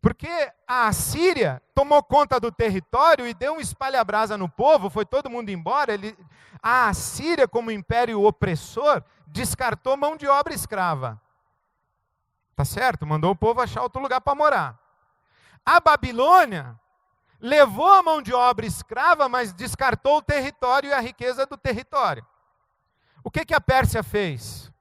A: Porque a Assíria tomou conta do território e deu um espalha-brasa no povo, foi todo mundo embora. A Assíria, como império opressor, descartou mão de obra escrava. Tá certo? Mandou o povo achar outro lugar para morar. A Babilônia levou a mão de obra escrava, mas descartou o território e a riqueza do território. O que a Pérsia fez?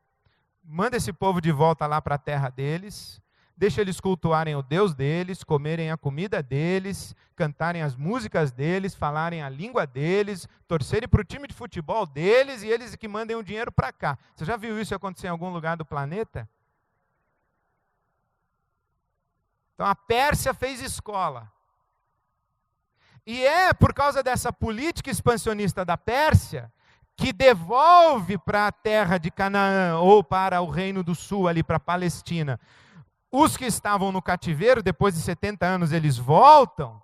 A: Manda esse povo de volta lá para a terra deles, deixa eles cultuarem o Deus deles, comerem a comida deles, cantarem as músicas deles, falarem a língua deles, torcerem para o time de futebol deles e eles que mandem o dinheiro para cá. Você já viu isso acontecer em algum lugar do planeta? Então a Pérsia fez escola. E é por causa dessa política expansionista da Pérsia que devolve para a terra de Canaã, ou para o Reino do Sul, ali para a Palestina, os que estavam no cativeiro, depois de 70 anos eles voltam.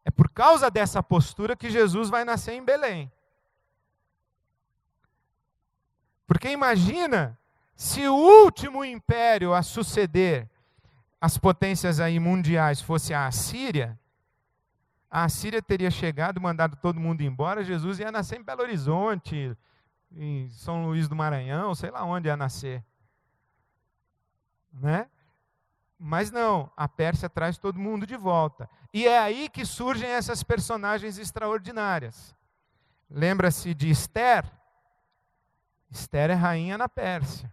A: É por causa dessa postura que Jesus vai nascer em Belém. Porque imagina, se o último império a suceder as potências aí mundiais fosse a Assíria teria chegado, mandado todo mundo embora, Jesus ia nascer em Belo Horizonte, em São Luís do Maranhão, sei lá onde ia nascer. Né? Mas não, a Pérsia traz todo mundo de volta. E é aí que surgem essas personagens extraordinárias. Lembra-se de Esther? Esther é rainha na Pérsia.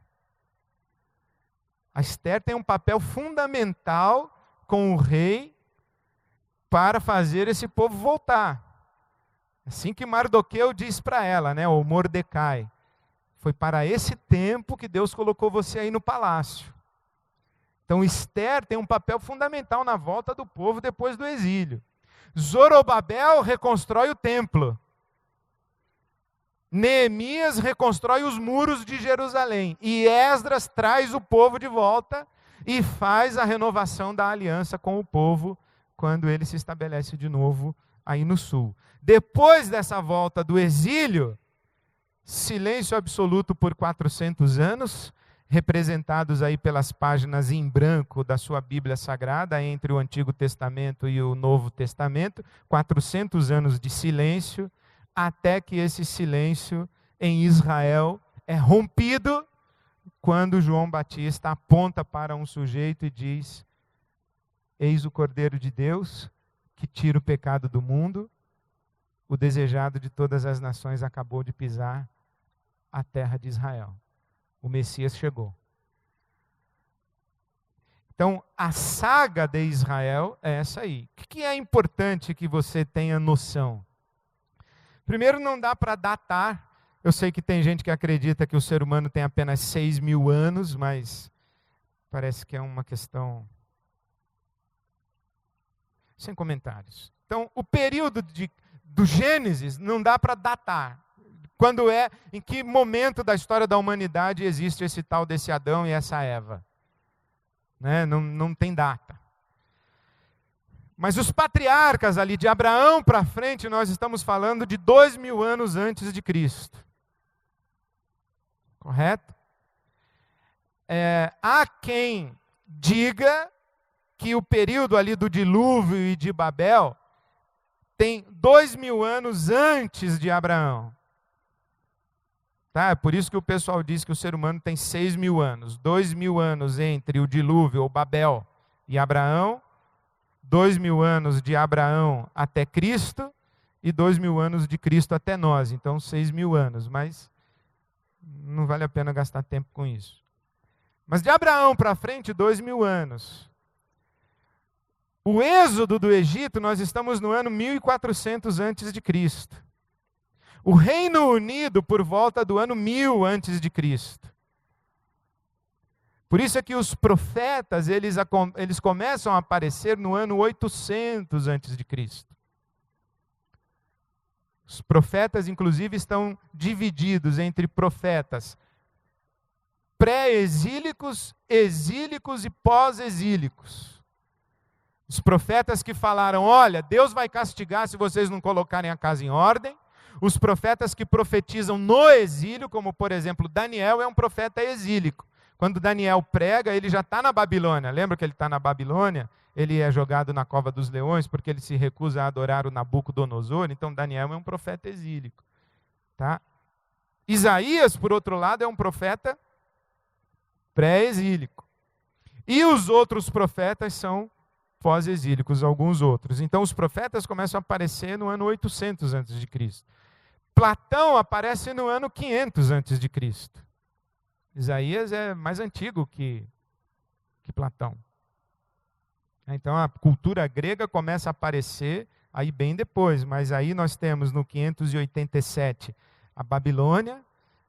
A: A Esther tem um papel fundamental com o rei para fazer esse povo voltar. Assim que Mardoqueu diz para ela, né, ou Mordecai, foi para esse tempo que Deus colocou você aí no palácio. Então Esther tem um papel fundamental na volta do povo depois do exílio. Zorobabel reconstrói o templo. Neemias reconstrói os muros de Jerusalém. E Esdras traz o povo de volta e faz a renovação da aliança com o povo quando ele se estabelece de novo aí no sul. Depois dessa volta do exílio, silêncio absoluto por 400 anos, representados aí pelas páginas em branco da sua Bíblia Sagrada, entre o Antigo Testamento e o Novo Testamento, 400 anos de silêncio, até que esse silêncio em Israel é rompido quando João Batista aponta para um sujeito e diz: eis o Cordeiro de Deus que tira o pecado do mundo, o desejado de todas as nações acabou de pisar a terra de Israel. O Messias chegou. Então, a saga de Israel é essa aí. O que é importante que você tenha noção? Primeiro, não dá para datar. Eu sei que tem gente que acredita que o ser humano tem apenas 6.000 anos, mas parece que é uma questão sem comentários. Então, o período do Gênesis não dá para datar. Quando em que momento da história da humanidade existe esse tal desse Adão e essa Eva? Né? Não tem data. Mas os patriarcas ali, de Abraão para frente, nós estamos falando de 2.000 anos antes de Cristo. Correto? Há quem diga que o período ali do dilúvio e de Babel tem 2.000 anos antes de Abraão. Tá? É por isso que o pessoal diz que o ser humano tem 6.000 anos. 2.000 anos entre o dilúvio, ou Babel, e Abraão. 2.000 anos de Abraão até Cristo. E 2.000 anos de Cristo até nós. Então, 6.000 anos. Mas não vale a pena gastar tempo com isso. Mas de Abraão para frente, 2.000 anos. O êxodo do Egito, nós estamos no ano 1400 antes de Cristo. O Reino Unido por volta do ano 1000 antes de Cristo. Por isso é que os profetas, eles começam a aparecer no ano 800 antes de Cristo. Os profetas, inclusive, estão divididos entre profetas pré-exílicos, exílicos e pós-exílicos. Os profetas que falaram: olha, Deus vai castigar se vocês não colocarem a casa em ordem. Os profetas que profetizam no exílio, como por exemplo Daniel, é um profeta exílico. Quando Daniel prega, ele já está na Babilônia. Lembra que ele está na Babilônia? Ele é jogado na cova dos leões porque ele se recusa a adorar o Nabucodonosor. Então Daniel é um profeta exílico. Tá? Isaías, por outro lado, é um profeta pré-exílico. E os outros profetas são pós-exílicos, alguns outros. Então os profetas começam a aparecer no ano 800 a.C. Platão aparece no ano 500 a.C. Isaías é mais antigo que Platão. Então a cultura grega começa a aparecer aí bem depois, mas aí nós temos no 587 a Babilônia,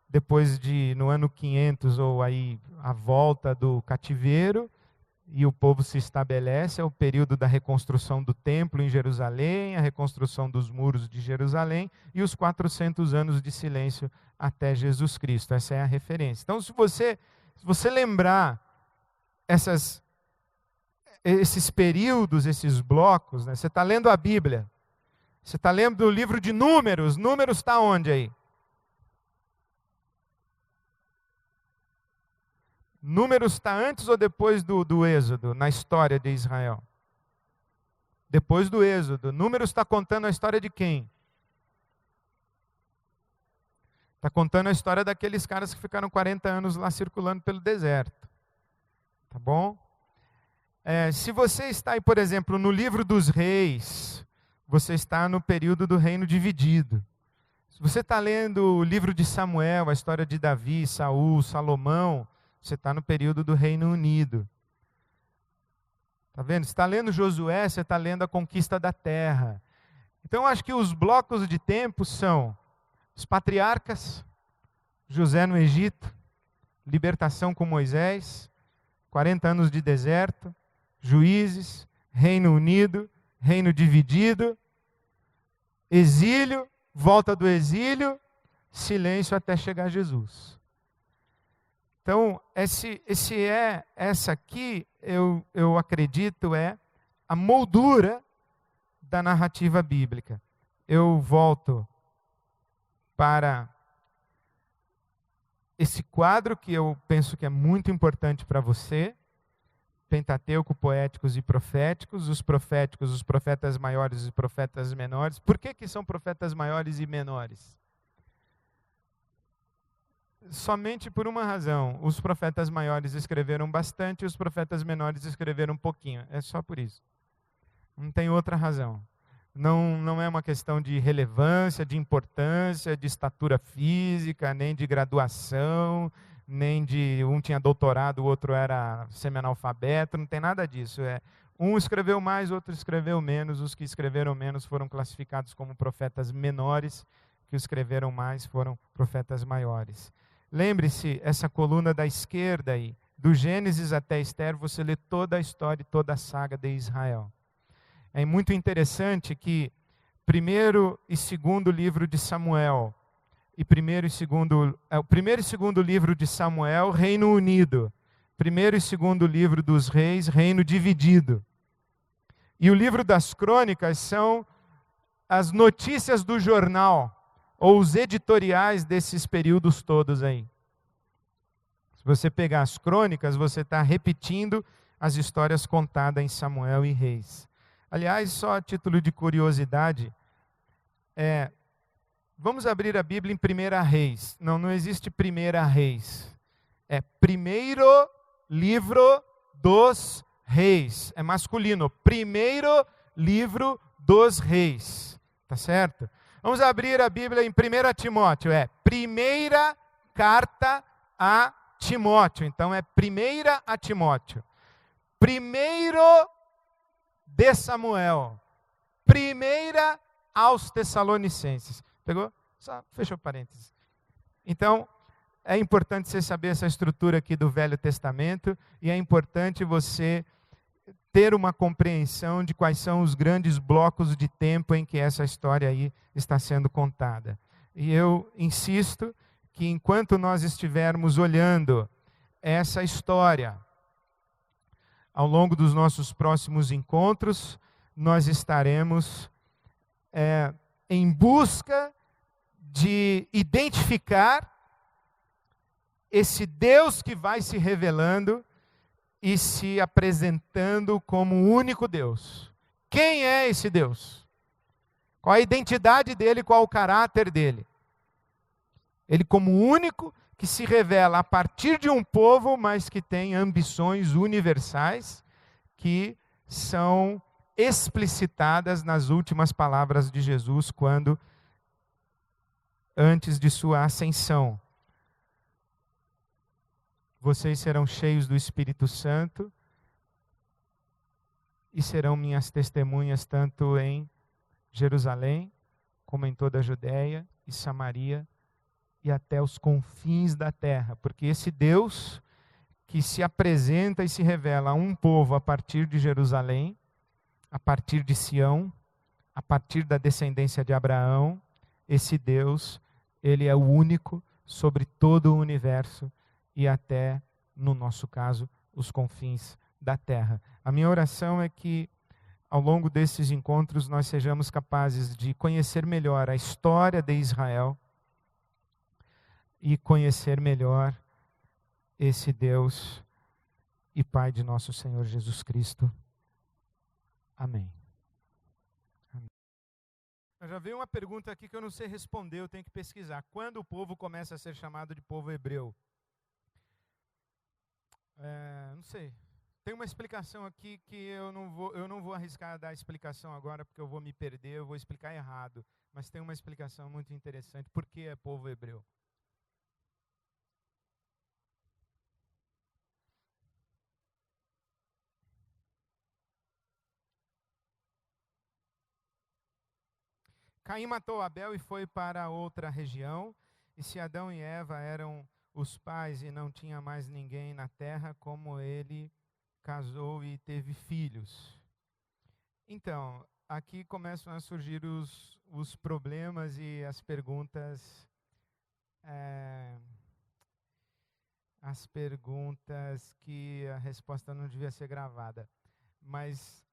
A: depois no ano 500 ou aí a volta do cativeiro, e o povo se estabelece, é o período da reconstrução do templo em Jerusalém, a reconstrução dos muros de Jerusalém e os 400 anos de silêncio até Jesus Cristo. Essa é a referência. Então, se você lembrar esses períodos, esses blocos, né? Você está lendo a Bíblia, você está lendo o livro de Números. Números está onde aí? Números está antes ou depois do Êxodo, na história de Israel? Depois do Êxodo. Números está contando a história de quem? Está contando a história daqueles caras que ficaram 40 anos lá circulando pelo deserto. Tá bom? Se você está aí, por exemplo, no livro dos reis, você está no período do reino dividido. Se você está lendo o livro de Samuel, a história de Davi, Saul, Salomão, você está no período do Reino Unido. Está vendo? Você está lendo Josué, você está lendo a conquista da terra. Então, eu acho que os blocos de tempo são os patriarcas, José no Egito, libertação com Moisés, 40 anos de deserto, juízes, Reino Unido, reino dividido, exílio, volta do exílio, silêncio até chegar Jesus. Então, essa aqui, eu acredito, é a moldura da narrativa bíblica. Eu volto para esse quadro que eu penso que é muito importante para você, Pentateuco, poéticos e proféticos, os proféticos, os profetas maiores e profetas menores. Por que são profetas maiores e menores? Somente por uma razão. Os profetas maiores escreveram bastante e os profetas menores escreveram um pouquinho. É só por isso. Não tem outra razão. Não é uma questão de relevância, de importância, de estatura física, nem de graduação, nem de um tinha doutorado, o outro era semi-analfabeto, não tem nada disso. Um escreveu mais, outro escreveu menos. Os que escreveram menos foram classificados como profetas menores, que escreveram mais foram profetas maiores. Lembre-se, essa coluna da esquerda aí, do Gênesis até Esther, você lê toda a história e toda a saga de Israel. É muito interessante que primeiro e segundo livro de Samuel, o primeiro e segundo livro de Samuel, Reino Unido. Primeiro e segundo livro dos Reis, Reino Dividido. E o livro das Crônicas são as notícias do jornal, ou os editoriais desses períodos todos aí. Se você pegar as crônicas, você está repetindo as histórias contadas em Samuel e Reis. Aliás, só a título de curiosidade, vamos abrir a Bíblia em 1 Reis. Não existe 1 Reis. É primeiro livro dos reis. É masculino. Primeiro livro dos reis. Tá certo? Vamos abrir a Bíblia em 1 Timóteo. Primeira carta a Timóteo. Então é primeira a Timóteo. Primeiro de Samuel. Primeira aos Tessalonicenses. Pegou? Só fechou parênteses. Então, é importante você saber essa estrutura aqui do Velho Testamento e é importante você ter uma compreensão de quais são os grandes blocos de tempo em que essa história aí está sendo contada. E eu insisto que enquanto nós estivermos olhando essa história, ao longo dos nossos próximos encontros, nós estaremos em busca de identificar esse Deus que vai se revelando e se apresentando como o único Deus. Quem é esse Deus? Qual a identidade dele, qual o caráter dele? Ele como o único que se revela a partir de um povo, mas que tem ambições universais, que são explicitadas nas últimas palavras de Jesus, antes de sua ascensão. Vocês serão cheios do Espírito Santo e serão minhas testemunhas tanto em Jerusalém, como em toda a Judéia e Samaria e até os confins da terra. Porque esse Deus que se apresenta e se revela a um povo a partir de Jerusalém, a partir de Sião, a partir da descendência de Abraão, esse Deus, ele é o único sobre todo o universo e até, no nosso caso, os confins da terra. A minha oração é que, ao longo desses encontros, nós sejamos capazes de conhecer melhor a história de Israel e conhecer melhor esse Deus e Pai de nosso Senhor Jesus Cristo. Amém. Já veio uma pergunta aqui que eu não sei responder, eu tenho que pesquisar. Quando o povo começa a ser chamado de povo hebreu? Não sei. Tem uma explicação aqui que eu não vou arriscar dar a explicação agora, porque eu vou me perder, eu vou explicar errado. Mas tem uma explicação muito interessante. Por que é povo hebreu? Caim matou Abel e foi para outra região. E se Adão e Eva eram os pais e não tinha mais ninguém na terra, como ele casou e teve filhos. Então, aqui começam a surgir os problemas e as perguntas que a resposta não devia ser gravada. Mas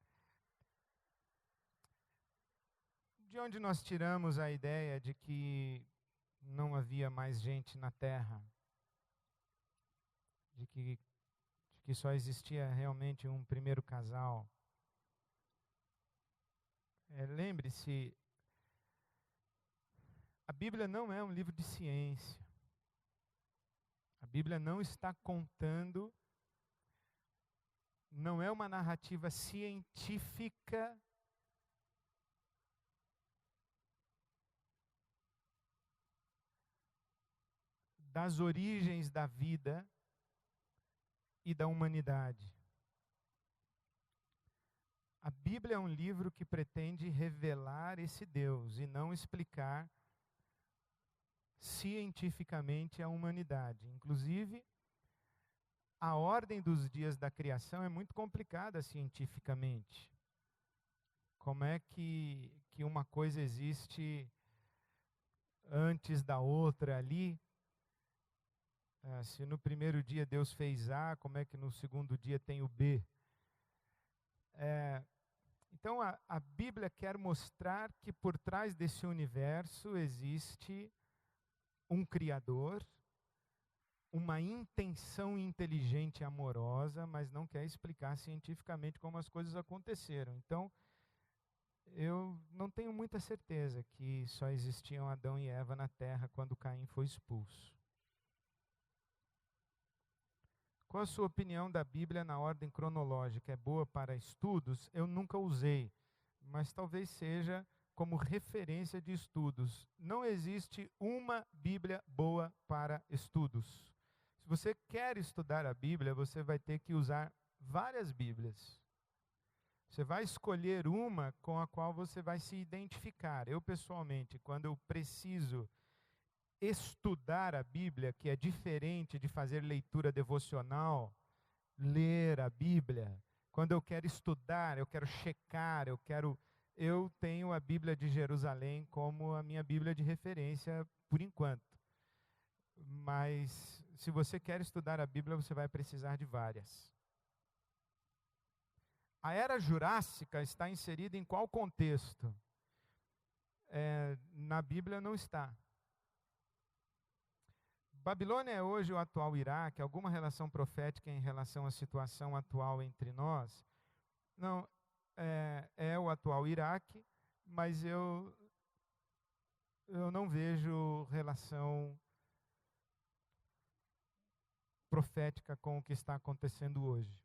A: de onde nós tiramos a ideia de que não havia mais gente na terra? de que só existia realmente um primeiro casal. Lembre-se, a Bíblia não é um livro de ciência. A Bíblia não está contando, não é uma narrativa científica das origens da vida e da humanidade. A Bíblia é um livro que pretende revelar esse Deus e não explicar cientificamente a humanidade. Inclusive, a ordem dos dias da criação é muito complicada cientificamente. Como é que uma coisa existe antes da outra ali? Se no primeiro dia Deus fez A, como é que no segundo dia tem o B? Então a Bíblia quer mostrar que por trás desse universo existe um Criador, uma intenção inteligente e amorosa, mas não quer explicar cientificamente como as coisas aconteceram. Então, eu não tenho muita certeza que só existiam Adão e Eva na terra quando Caim foi expulso. Qual a sua opinião da Bíblia na ordem cronológica? É boa para estudos? Eu nunca usei, mas talvez seja como referência de estudos. Não existe uma Bíblia boa para estudos. Se você quer estudar a Bíblia, você vai ter que usar várias Bíblias. Você vai escolher uma com a qual você vai se identificar. Eu, pessoalmente, quando eu preciso estudar a Bíblia, que é diferente de fazer leitura devocional, ler a Bíblia. Quando eu quero estudar, eu quero checar, eu tenho a Bíblia de Jerusalém como a minha Bíblia de referência por enquanto. Mas se você quer estudar a Bíblia, você vai precisar de várias. A Era Jurássica está inserida em qual contexto? Na Bíblia não está. Babilônia é hoje o atual Iraque? Alguma relação profética em relação à situação atual entre nós? Não, é o atual Iraque, mas eu não vejo relação profética com o que está acontecendo hoje.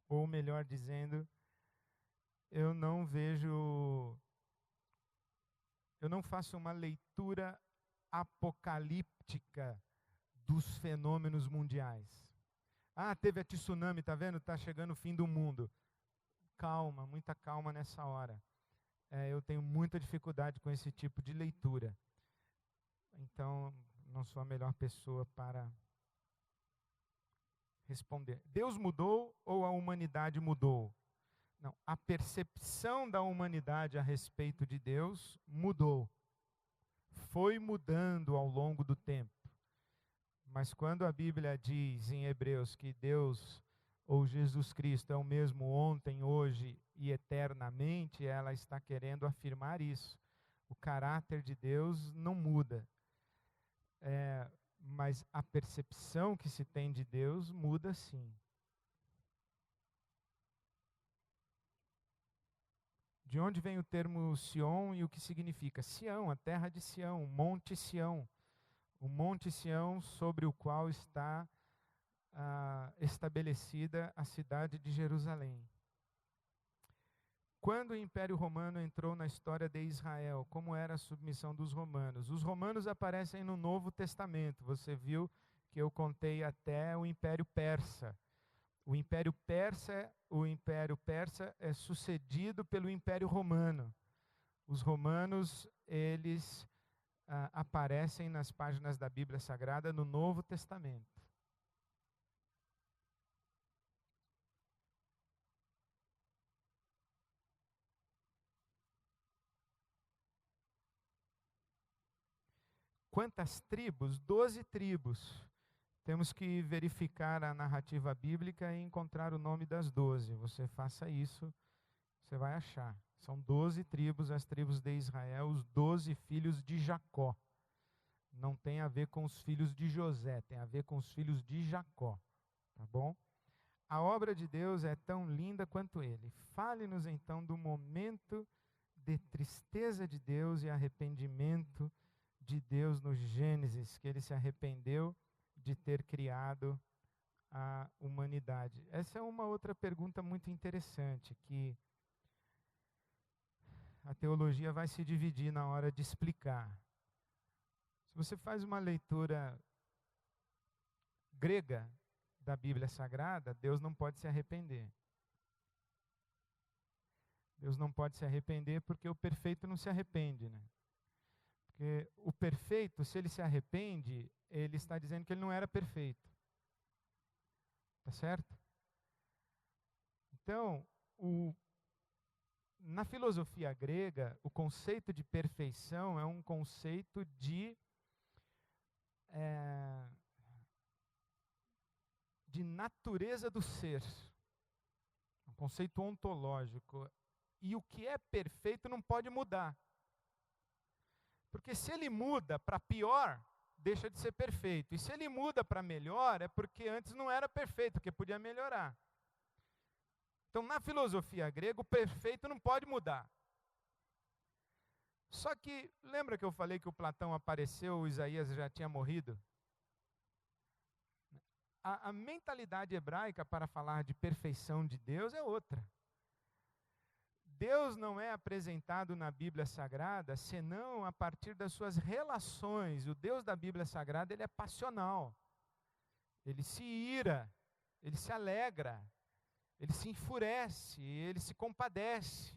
A: Ou melhor dizendo, eu não faço uma leitura apocalíptica dos fenômenos mundiais. Teve a tsunami, tá vendo? Está chegando o fim do mundo. Calma, muita calma nessa hora. Eu tenho muita dificuldade com esse tipo de leitura. Então, não sou a melhor pessoa para responder. Deus mudou ou a humanidade mudou? Não, a percepção da humanidade a respeito de Deus mudou. Foi mudando ao longo do tempo. Mas quando a Bíblia diz em Hebreus que Deus ou Jesus Cristo é o mesmo ontem, hoje e eternamente, ela está querendo afirmar isso. O caráter de Deus não muda. Mas a percepção que se tem de Deus muda sim. De onde vem o termo Sion e o que significa? Sião, a terra de Sião, o Monte Sião. O Monte Sião sobre o qual está estabelecida a cidade de Jerusalém. Quando o Império Romano entrou na história de Israel, como era a submissão dos romanos? Os romanos aparecem no Novo Testamento. Você viu que eu contei até o Império Persa. O Império Persa é sucedido pelo Império Romano. Os romanos, eles aparecem nas páginas da Bíblia Sagrada no Novo Testamento. Quantas tribos? 12 tribos. Temos que verificar a narrativa bíblica e encontrar o nome das 12. Você faça isso, você vai achar. São 12 tribos, as tribos de Israel, os 12 filhos de Jacó. Não tem a ver com os filhos de José, tem a ver com os filhos de Jacó, tá bom? A obra de Deus é tão linda quanto ele. Fale-nos então do momento de tristeza de Deus e arrependimento de Deus no Gênesis, que ele se arrependeu de ter criado a humanidade. Essa é uma outra pergunta muito interessante, que a teologia vai se dividir na hora de explicar. Se você faz uma leitura grega da Bíblia Sagrada, Deus não pode se arrepender. Deus não pode se arrepender porque o perfeito não se arrepende, né? Porque o perfeito, se ele se arrepende, ele está dizendo que ele não era perfeito. Tá certo? Então, na filosofia grega, o conceito de perfeição é um conceito de natureza do ser. Um conceito ontológico. E o que é perfeito não pode mudar. Porque se ele muda para pior, deixa de ser perfeito. E se ele muda para melhor, é porque antes não era perfeito, porque podia melhorar. Então, na filosofia grega, o perfeito não pode mudar. Só que, lembra que eu falei que o Platão apareceu, o Isaías já tinha morrido? A mentalidade hebraica para falar de perfeição de Deus é outra. Deus não é apresentado na Bíblia Sagrada senão a partir das suas relações. O Deus da Bíblia Sagrada, ele é passional. Ele se ira, ele se alegra, ele se enfurece, ele se compadece.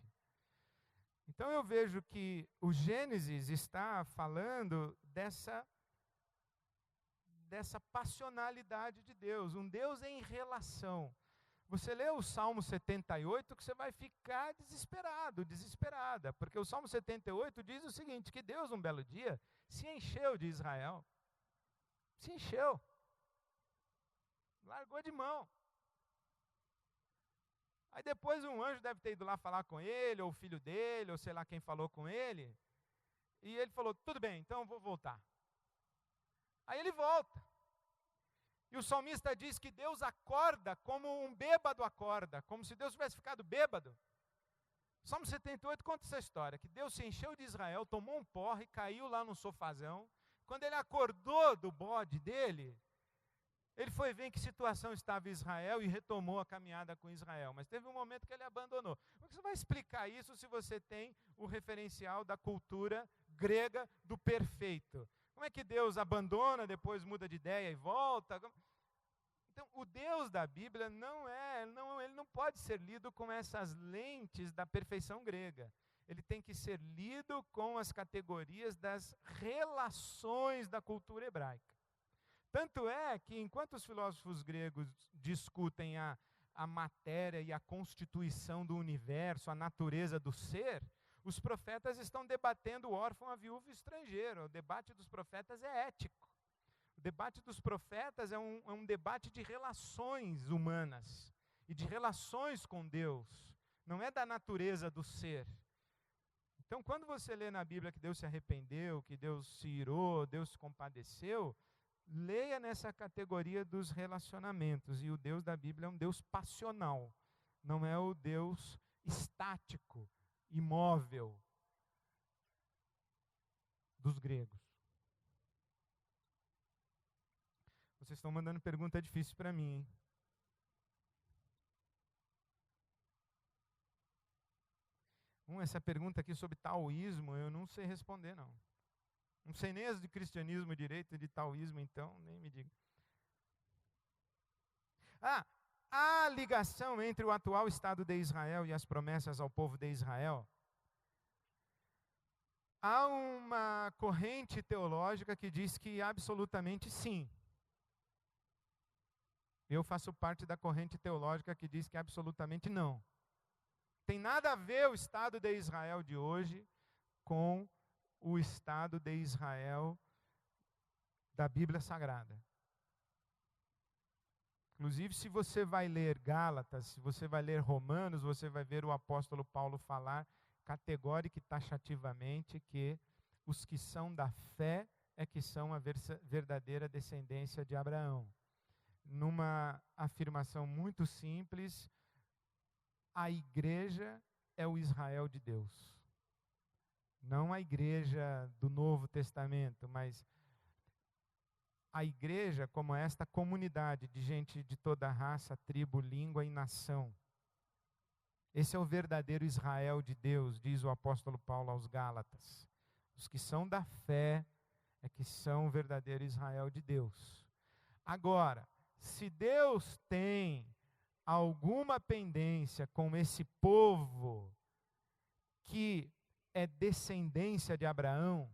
A: Então eu vejo que o Gênesis está falando dessa passionalidade de Deus, um Deus em relação. Você lê o Salmo 78 que você vai ficar desesperado, desesperada, porque o Salmo 78 diz o seguinte, que Deus um belo dia se encheu de Israel, se encheu, largou de mão. Aí depois um anjo deve ter ido lá falar com ele, ou o filho dele, ou sei lá quem falou com ele, e ele falou, tudo bem, então eu vou voltar. Aí ele volta. E o salmista diz que Deus acorda como um bêbado acorda, como se Deus tivesse ficado bêbado. Salmo 78 conta essa história, que Deus se encheu de Israel, tomou um porre, caiu lá no sofazão. Quando ele acordou do bode dele, ele foi ver em que situação estava Israel e retomou a caminhada com Israel. Mas teve um momento que ele abandonou. Como é que você vai explicar isso se você tem o referencial da cultura grega do perfeito? Como é que Deus abandona, depois muda de ideia e volta? Então, o Deus da Bíblia ele não pode ser lido com essas lentes da perfeição grega. Ele tem que ser lido com as categorias das relações da cultura hebraica. Tanto é que, enquanto os filósofos gregos discutem a matéria e a constituição do universo, a natureza do ser, os profetas estão debatendo o órfão, a viúva e o estrangeiro. O debate dos profetas é ético. O debate dos profetas é um debate de relações humanas e de relações com Deus. Não é da natureza do ser. Então, quando você lê na Bíblia que Deus se arrependeu, que Deus se irou, Deus se compadeceu, leia nessa categoria dos relacionamentos. E o Deus da Bíblia é um Deus passional, não é o Deus estático, imóvel dos gregos. Vocês estão mandando pergunta difícil para mim, hein? Essa pergunta aqui sobre taoísmo, eu não sei responder, não. Não sei nem as de cristianismo direito, de taoísmo, então, nem me diga. A ligação entre o atual Estado de Israel e as promessas ao povo de Israel. Há uma corrente teológica que diz que absolutamente sim. Eu faço parte da corrente teológica que diz que absolutamente não. Tem nada a ver o Estado de Israel de hoje com o Estado de Israel da Bíblia Sagrada. Inclusive, se você vai ler Gálatas, se você vai ler Romanos, você vai ver o apóstolo Paulo falar categórica e taxativamente que os que são da fé é que são a verdadeira descendência de Abraão. Numa afirmação muito simples, a igreja é o Israel de Deus. Não a igreja do Novo Testamento, mas a igreja como esta comunidade de gente de toda raça, tribo, língua e nação. Esse é o verdadeiro Israel de Deus, diz o apóstolo Paulo aos Gálatas. Os que são da fé é que são o verdadeiro Israel de Deus. Agora, se Deus tem alguma pendência com esse povo que é descendência de Abraão,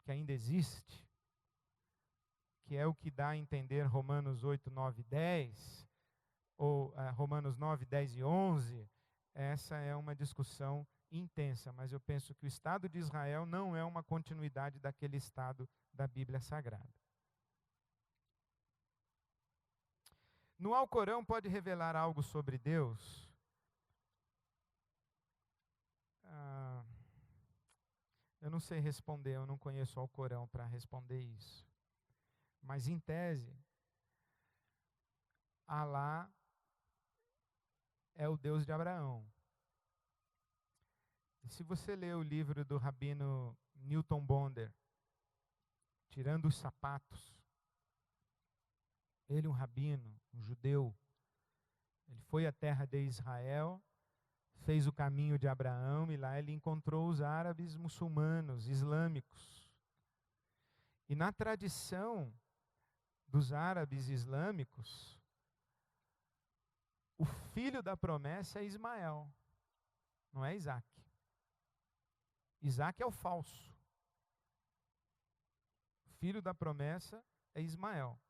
A: que ainda existe, que é o que dá a entender Romanos 8, 9 e 10, ou Romanos 9, 10 e 11, essa é uma discussão intensa, mas eu penso que o Estado de Israel não é uma continuidade daquele Estado da Bíblia Sagrada. No Alcorão pode revelar algo sobre Deus? Eu não sei responder, eu não conheço o Alcorão para responder isso. Mas em tese, Alá é o Deus de Abraão. E se você ler o livro do rabino Newton Bonder, Tirando os Sapatos, ele, um rabino, um judeu, ele foi à terra de Israel, fez o caminho de Abraão e lá ele encontrou os árabes muçulmanos, islâmicos. E na tradição dos árabes islâmicos, o filho da promessa é Ismael, não é Isaac. Isaac é o falso. O filho da promessa é Ismael.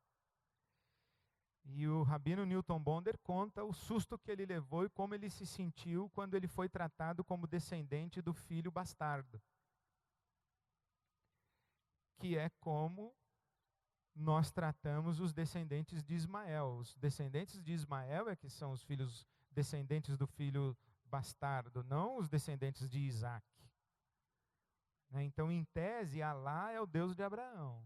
A: E o rabino Newton Bonder conta o susto que ele levou e como ele se sentiu quando ele foi tratado como descendente do filho bastardo. Que é como nós tratamos os descendentes de Ismael. Os descendentes de Ismael é que são os filhos descendentes do filho bastardo, não os descendentes de Isaac. Então, em tese, Alá é o Deus de Abraão.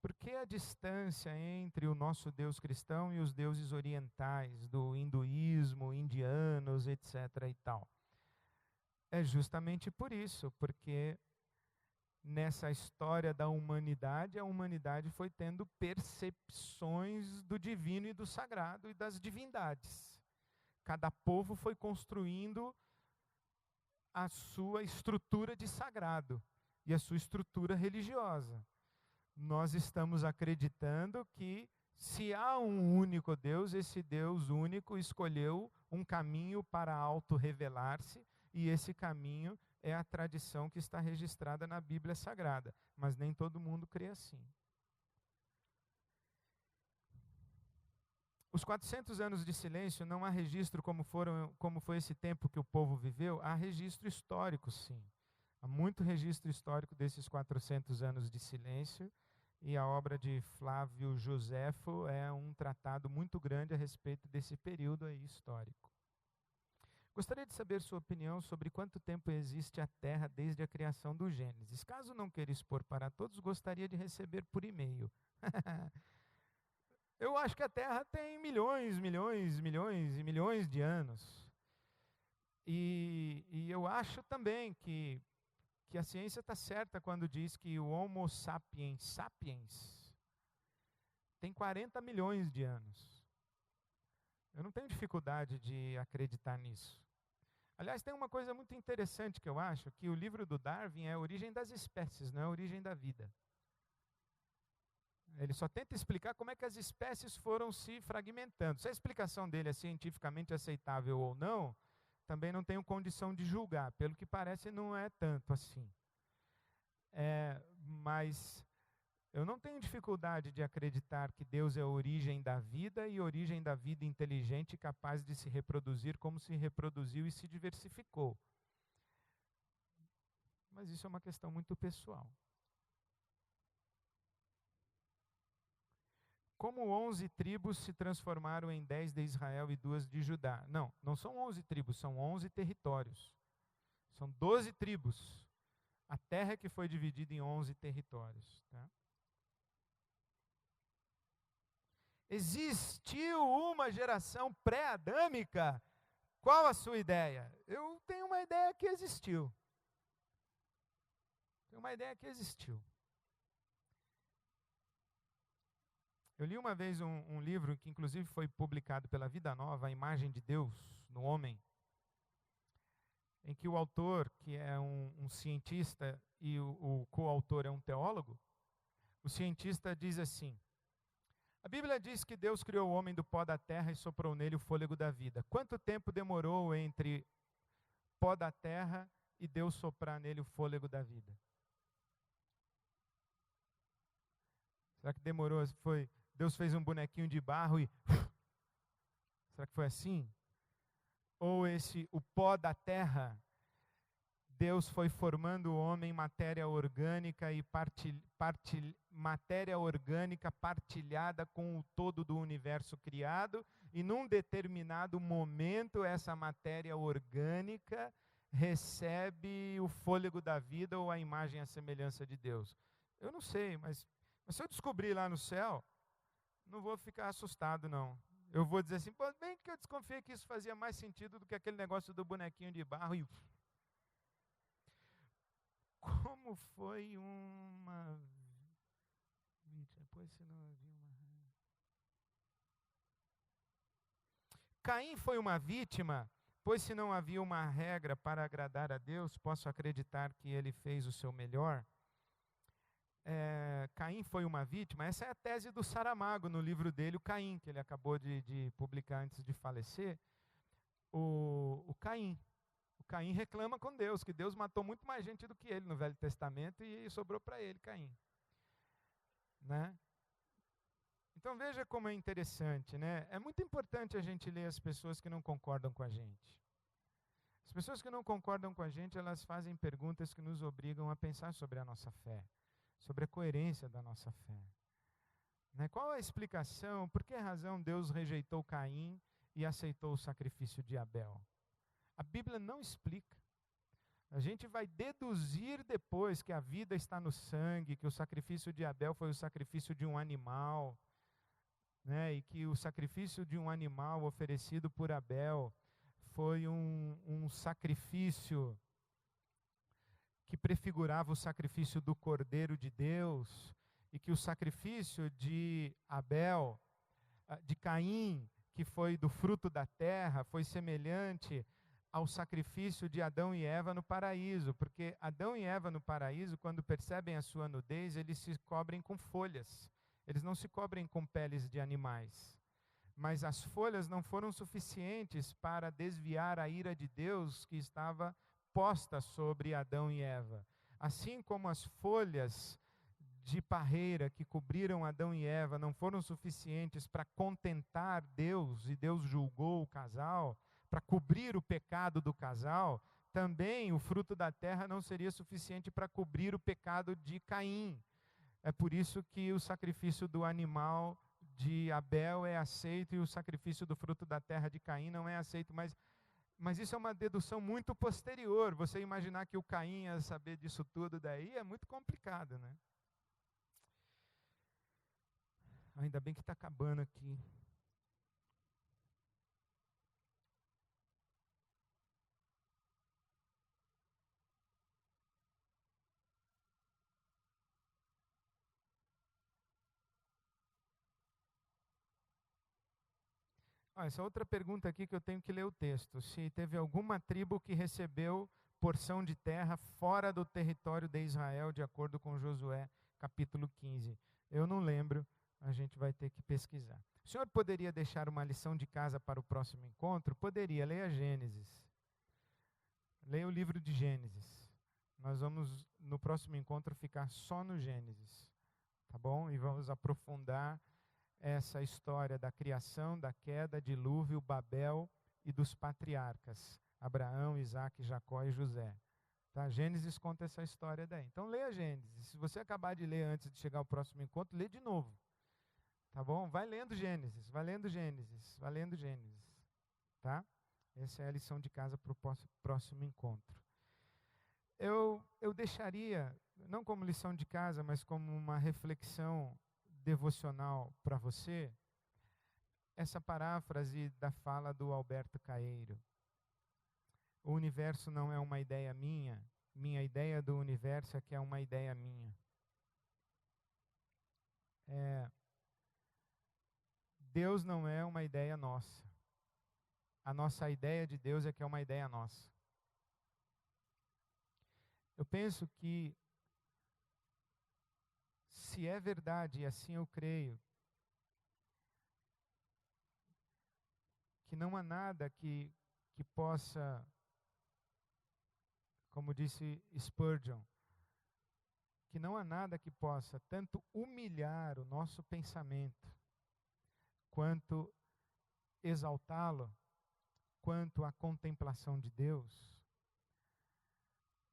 A: Por que a distância entre o nosso Deus cristão e os deuses orientais, do hinduísmo, indianos, etc. e tal? É justamente por isso, porque nessa história da humanidade, a humanidade foi tendo percepções do divino e do sagrado e das divindades. Cada povo foi construindo a sua estrutura de sagrado e a sua estrutura religiosa. Nós estamos acreditando que se há um único Deus, esse Deus único escolheu um caminho para auto-revelar-se, e esse caminho é a tradição que está registrada na Bíblia Sagrada. Mas nem todo mundo crê assim. Os 400 anos de silêncio, não há registro como foi esse tempo que o povo viveu, há registro histórico, sim. Há muito registro histórico desses 400 anos de silêncio, e a obra de Flávio Joséfo é um tratado muito grande a respeito desse período aí histórico. Gostaria de saber sua opinião sobre quanto tempo existe a Terra desde a criação do Gênesis. Caso não queira expor para todos, gostaria de receber por e-mail. Eu acho que a Terra tem milhões, milhões, milhões e milhões de anos. E eu acho também que a ciência está certa quando diz que o Homo sapiens sapiens tem 40 milhões de anos. Eu não tenho dificuldade de acreditar nisso. Aliás, tem uma coisa muito interessante que eu acho, que o livro do Darwin é a origem das espécies, não é a origem da vida. Ele só tenta explicar como é que as espécies foram se fragmentando. Se a explicação dele é cientificamente aceitável ou não, também não tenho condição de julgar. Pelo que parece, não é tanto assim. Mas eu não tenho dificuldade de acreditar que Deus é a origem da vida e origem da vida inteligente, capaz de se reproduzir como se reproduziu e se diversificou. Mas isso é uma questão muito pessoal. como 11 tribos se transformaram em 10 de Israel e 2 de Judá. Não, não são 11 tribos, são 11 territórios. São 12 tribos. A terra que foi dividida em 11 territórios. Tá? Existiu uma geração pré-adâmica? Qual a sua ideia? Eu tenho uma ideia que existiu. Eu li uma vez um livro que inclusive foi publicado pela Vida Nova, A Imagem de Deus no Homem, em que o autor, que é um cientista e o coautor é um teólogo, o cientista diz assim: a Bíblia diz que Deus criou o homem do pó da terra e soprou nele o fôlego da vida. Quanto tempo demorou entre pó da terra e Deus soprar nele o fôlego da vida? Será que demorou? Deus fez um bonequinho de barro e... Será que foi assim? Ou o pó da terra, Deus foi formando o homem em matéria orgânica e matéria orgânica partilhada com o todo do universo criado, e num determinado momento essa matéria orgânica recebe o fôlego da vida ou a imagem e a semelhança de Deus. Eu não sei, mas se eu descobrir lá no céu, não vou ficar assustado, não. Eu vou dizer assim, pô, bem que eu desconfiei que isso fazia mais sentido do que aquele negócio do bonequinho de barro. E como foi uma vítima? Pois se não havia uma... Caim foi uma vítima, pois se não havia uma regra para agradar a Deus, posso acreditar que ele fez o seu melhor. Caim foi uma vítima. Essa é a tese do Saramago no livro dele, o Caim, que ele acabou de publicar antes de falecer. O Caim reclama com Deus, que Deus matou muito mais gente do que ele no Velho Testamento e sobrou para ele, Caim. Né? Então veja como é interessante, né? É muito importante a gente ler as pessoas que não concordam com a gente. As pessoas que não concordam com a gente, elas fazem perguntas que nos obrigam a pensar sobre a nossa fé, sobre a coerência da nossa fé. Né? Qual a explicação, por que razão Deus rejeitou Caim e aceitou o sacrifício de Abel? A Bíblia não explica. A gente vai deduzir depois que a vida está no sangue, que o sacrifício de Abel foi o sacrifício de um animal, né? E que o sacrifício de um animal oferecido por Abel foi um sacrifício que prefigurava o sacrifício do Cordeiro de Deus, e que o sacrifício de Abel, de Caim, que foi do fruto da terra, foi semelhante ao sacrifício de Adão e Eva no paraíso, porque Adão e Eva no paraíso, quando percebem a sua nudez, eles se cobrem com folhas, eles não se cobrem com peles de animais. Mas as folhas não foram suficientes para desviar a ira de Deus que estava posta sobre Adão e Eva. Assim como as folhas de parreira que cobriram Adão e Eva não foram suficientes para contentar Deus, e Deus julgou o casal, para cobrir o pecado do casal, também o fruto da terra não seria suficiente para cobrir o pecado de Caim. É por isso que o sacrifício do animal de Abel é aceito e o sacrifício do fruto da terra de Caim não é aceito, mas isso é uma dedução muito posterior. Você imaginar que o Caim ia saber disso tudo daí é muito complicado, né? Ainda bem que está acabando aqui. Essa outra pergunta aqui que eu tenho que ler o texto. Se teve alguma tribo que recebeu porção de terra fora do território de Israel, de acordo com Josué, capítulo 15. Eu não lembro, a gente vai ter que pesquisar. O senhor poderia deixar uma lição de casa para o próximo encontro? Poderia, leia Gênesis. Leia o livro de Gênesis. Nós vamos, no próximo encontro, ficar só no Gênesis. Tá bom? E vamos aprofundar essa história da criação, da queda, dilúvio, Babel e dos patriarcas, Abraão, Isaac, Jacó e José. Tá? Gênesis conta essa história daí. Então leia Gênesis. Se você acabar de ler antes de chegar ao próximo encontro, lê de novo. Tá bom? Vai lendo Gênesis, vai lendo Gênesis, vai lendo Gênesis. Tá? Essa é a lição de casa para o próximo encontro. Eu deixaria, não como lição de casa, mas como uma reflexão devocional para você, essa paráfrase da fala do Alberto Caeiro. O universo não é uma ideia minha, minha ideia do universo é que é uma ideia minha. Deus não é uma ideia nossa. A nossa ideia de Deus é que é uma ideia nossa. Eu penso que, se é verdade, e assim eu creio, que não há nada que possa, como disse Spurgeon, que não há nada que possa tanto humilhar o nosso pensamento, quanto exaltá-lo, quanto a contemplação de Deus.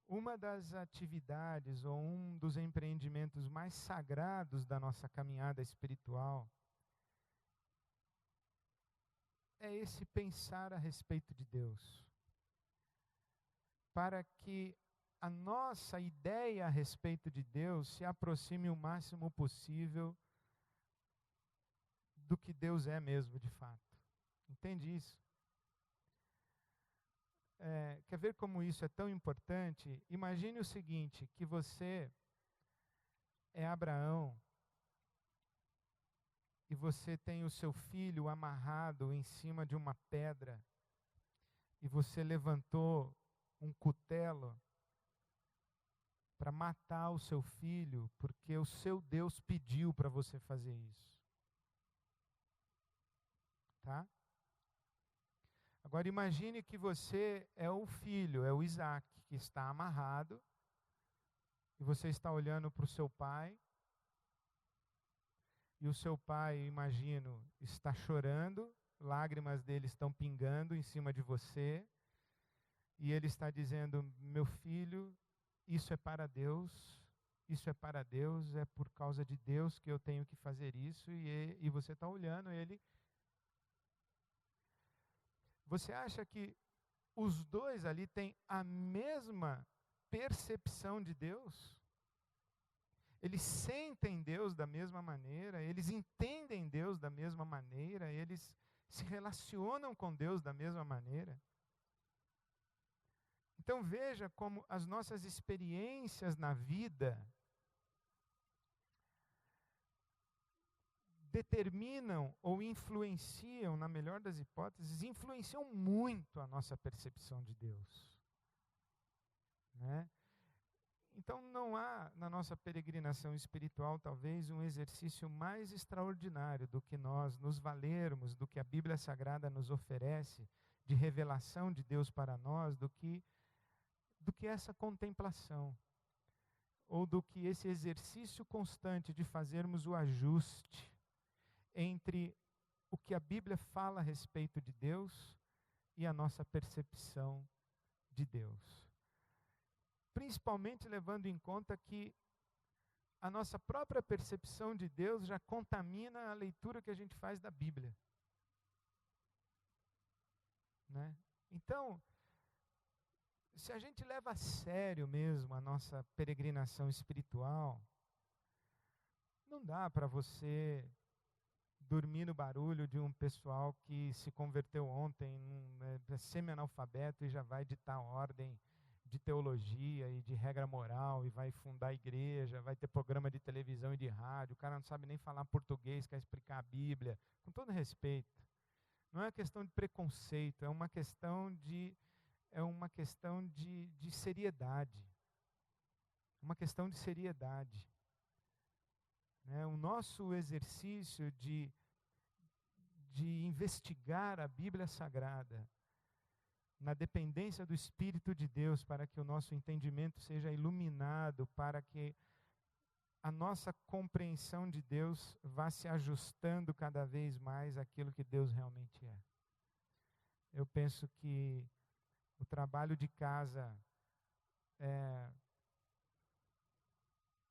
A: Uma das atividades ou um dos empreendimentos mais sagrados da nossa caminhada espiritual é esse pensar a respeito de Deus, para que a nossa ideia a respeito de Deus se aproxime o máximo possível do que Deus é mesmo de fato. Entende isso? Quer ver como isso é tão importante? Imagine o seguinte, que você é Abraão e você tem o seu filho amarrado em cima de uma pedra e você levantou um cutelo para matar o seu filho porque o seu Deus pediu para você fazer isso. Tá? Agora imagine que você é o filho, é o Isaac, que está amarrado, e você está olhando para o seu pai, e o seu pai, imagino, está chorando, lágrimas dele estão pingando em cima de você, e ele está dizendo: meu filho, isso é para Deus, isso é para Deus, é por causa de Deus que eu tenho que fazer isso, e você está olhando ele. Você acha que os dois ali têm a mesma percepção de Deus? Eles sentem Deus da mesma maneira, eles entendem Deus da mesma maneira, eles se relacionam com Deus da mesma maneira. Então veja como as nossas experiências na vida determinam ou influenciam, na melhor das hipóteses, influenciam muito a nossa percepção de Deus. Né? Então não há na nossa peregrinação espiritual talvez um exercício mais extraordinário do que nós nos valermos do que a Bíblia Sagrada nos oferece de revelação de Deus para nós, do que essa contemplação, ou do que esse exercício constante de fazermos o ajuste entre o que a Bíblia fala a respeito de Deus e a nossa percepção de Deus. Principalmente levando em conta que a nossa própria percepção de Deus já contamina a leitura que a gente faz da Bíblia. Né? Então, se a gente leva a sério mesmo a nossa peregrinação espiritual, não dá para você dormir no barulho de um pessoal que se converteu ontem, é semi-analfabeto e já vai ditar ordem de teologia e de regra moral e vai fundar a igreja, vai ter programa de televisão e de rádio, o cara não sabe nem falar português, quer explicar a Bíblia, com todo respeito. Não é uma questão de preconceito, é uma questão de seriedade. Uma questão de seriedade. O nosso exercício de investigar a Bíblia Sagrada na dependência do Espírito de Deus para que o nosso entendimento seja iluminado, para que a nossa compreensão de Deus vá se ajustando cada vez mais àquilo que Deus realmente é. Eu penso que o trabalho de casa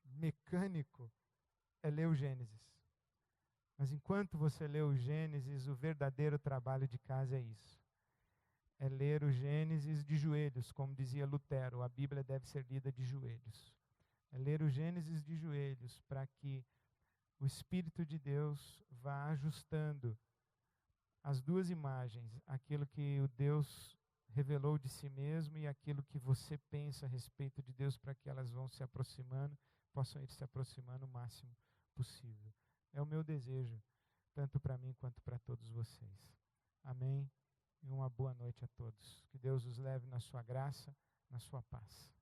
A: mecânico é ler o Gênesis. Mas enquanto você lê o Gênesis, o verdadeiro trabalho de casa é isso. É ler o Gênesis de joelhos, como dizia Lutero, a Bíblia deve ser lida de joelhos. É ler o Gênesis de joelhos para que o Espírito de Deus vá ajustando as duas imagens, aquilo que o Deus revelou de si mesmo e aquilo que você pensa a respeito de Deus, para que elas vão se aproximando, possam ir se aproximando o máximo possível. É o meu desejo, tanto para mim quanto para todos vocês. Amém? E uma boa noite a todos. Que Deus os leve na sua graça, na sua paz.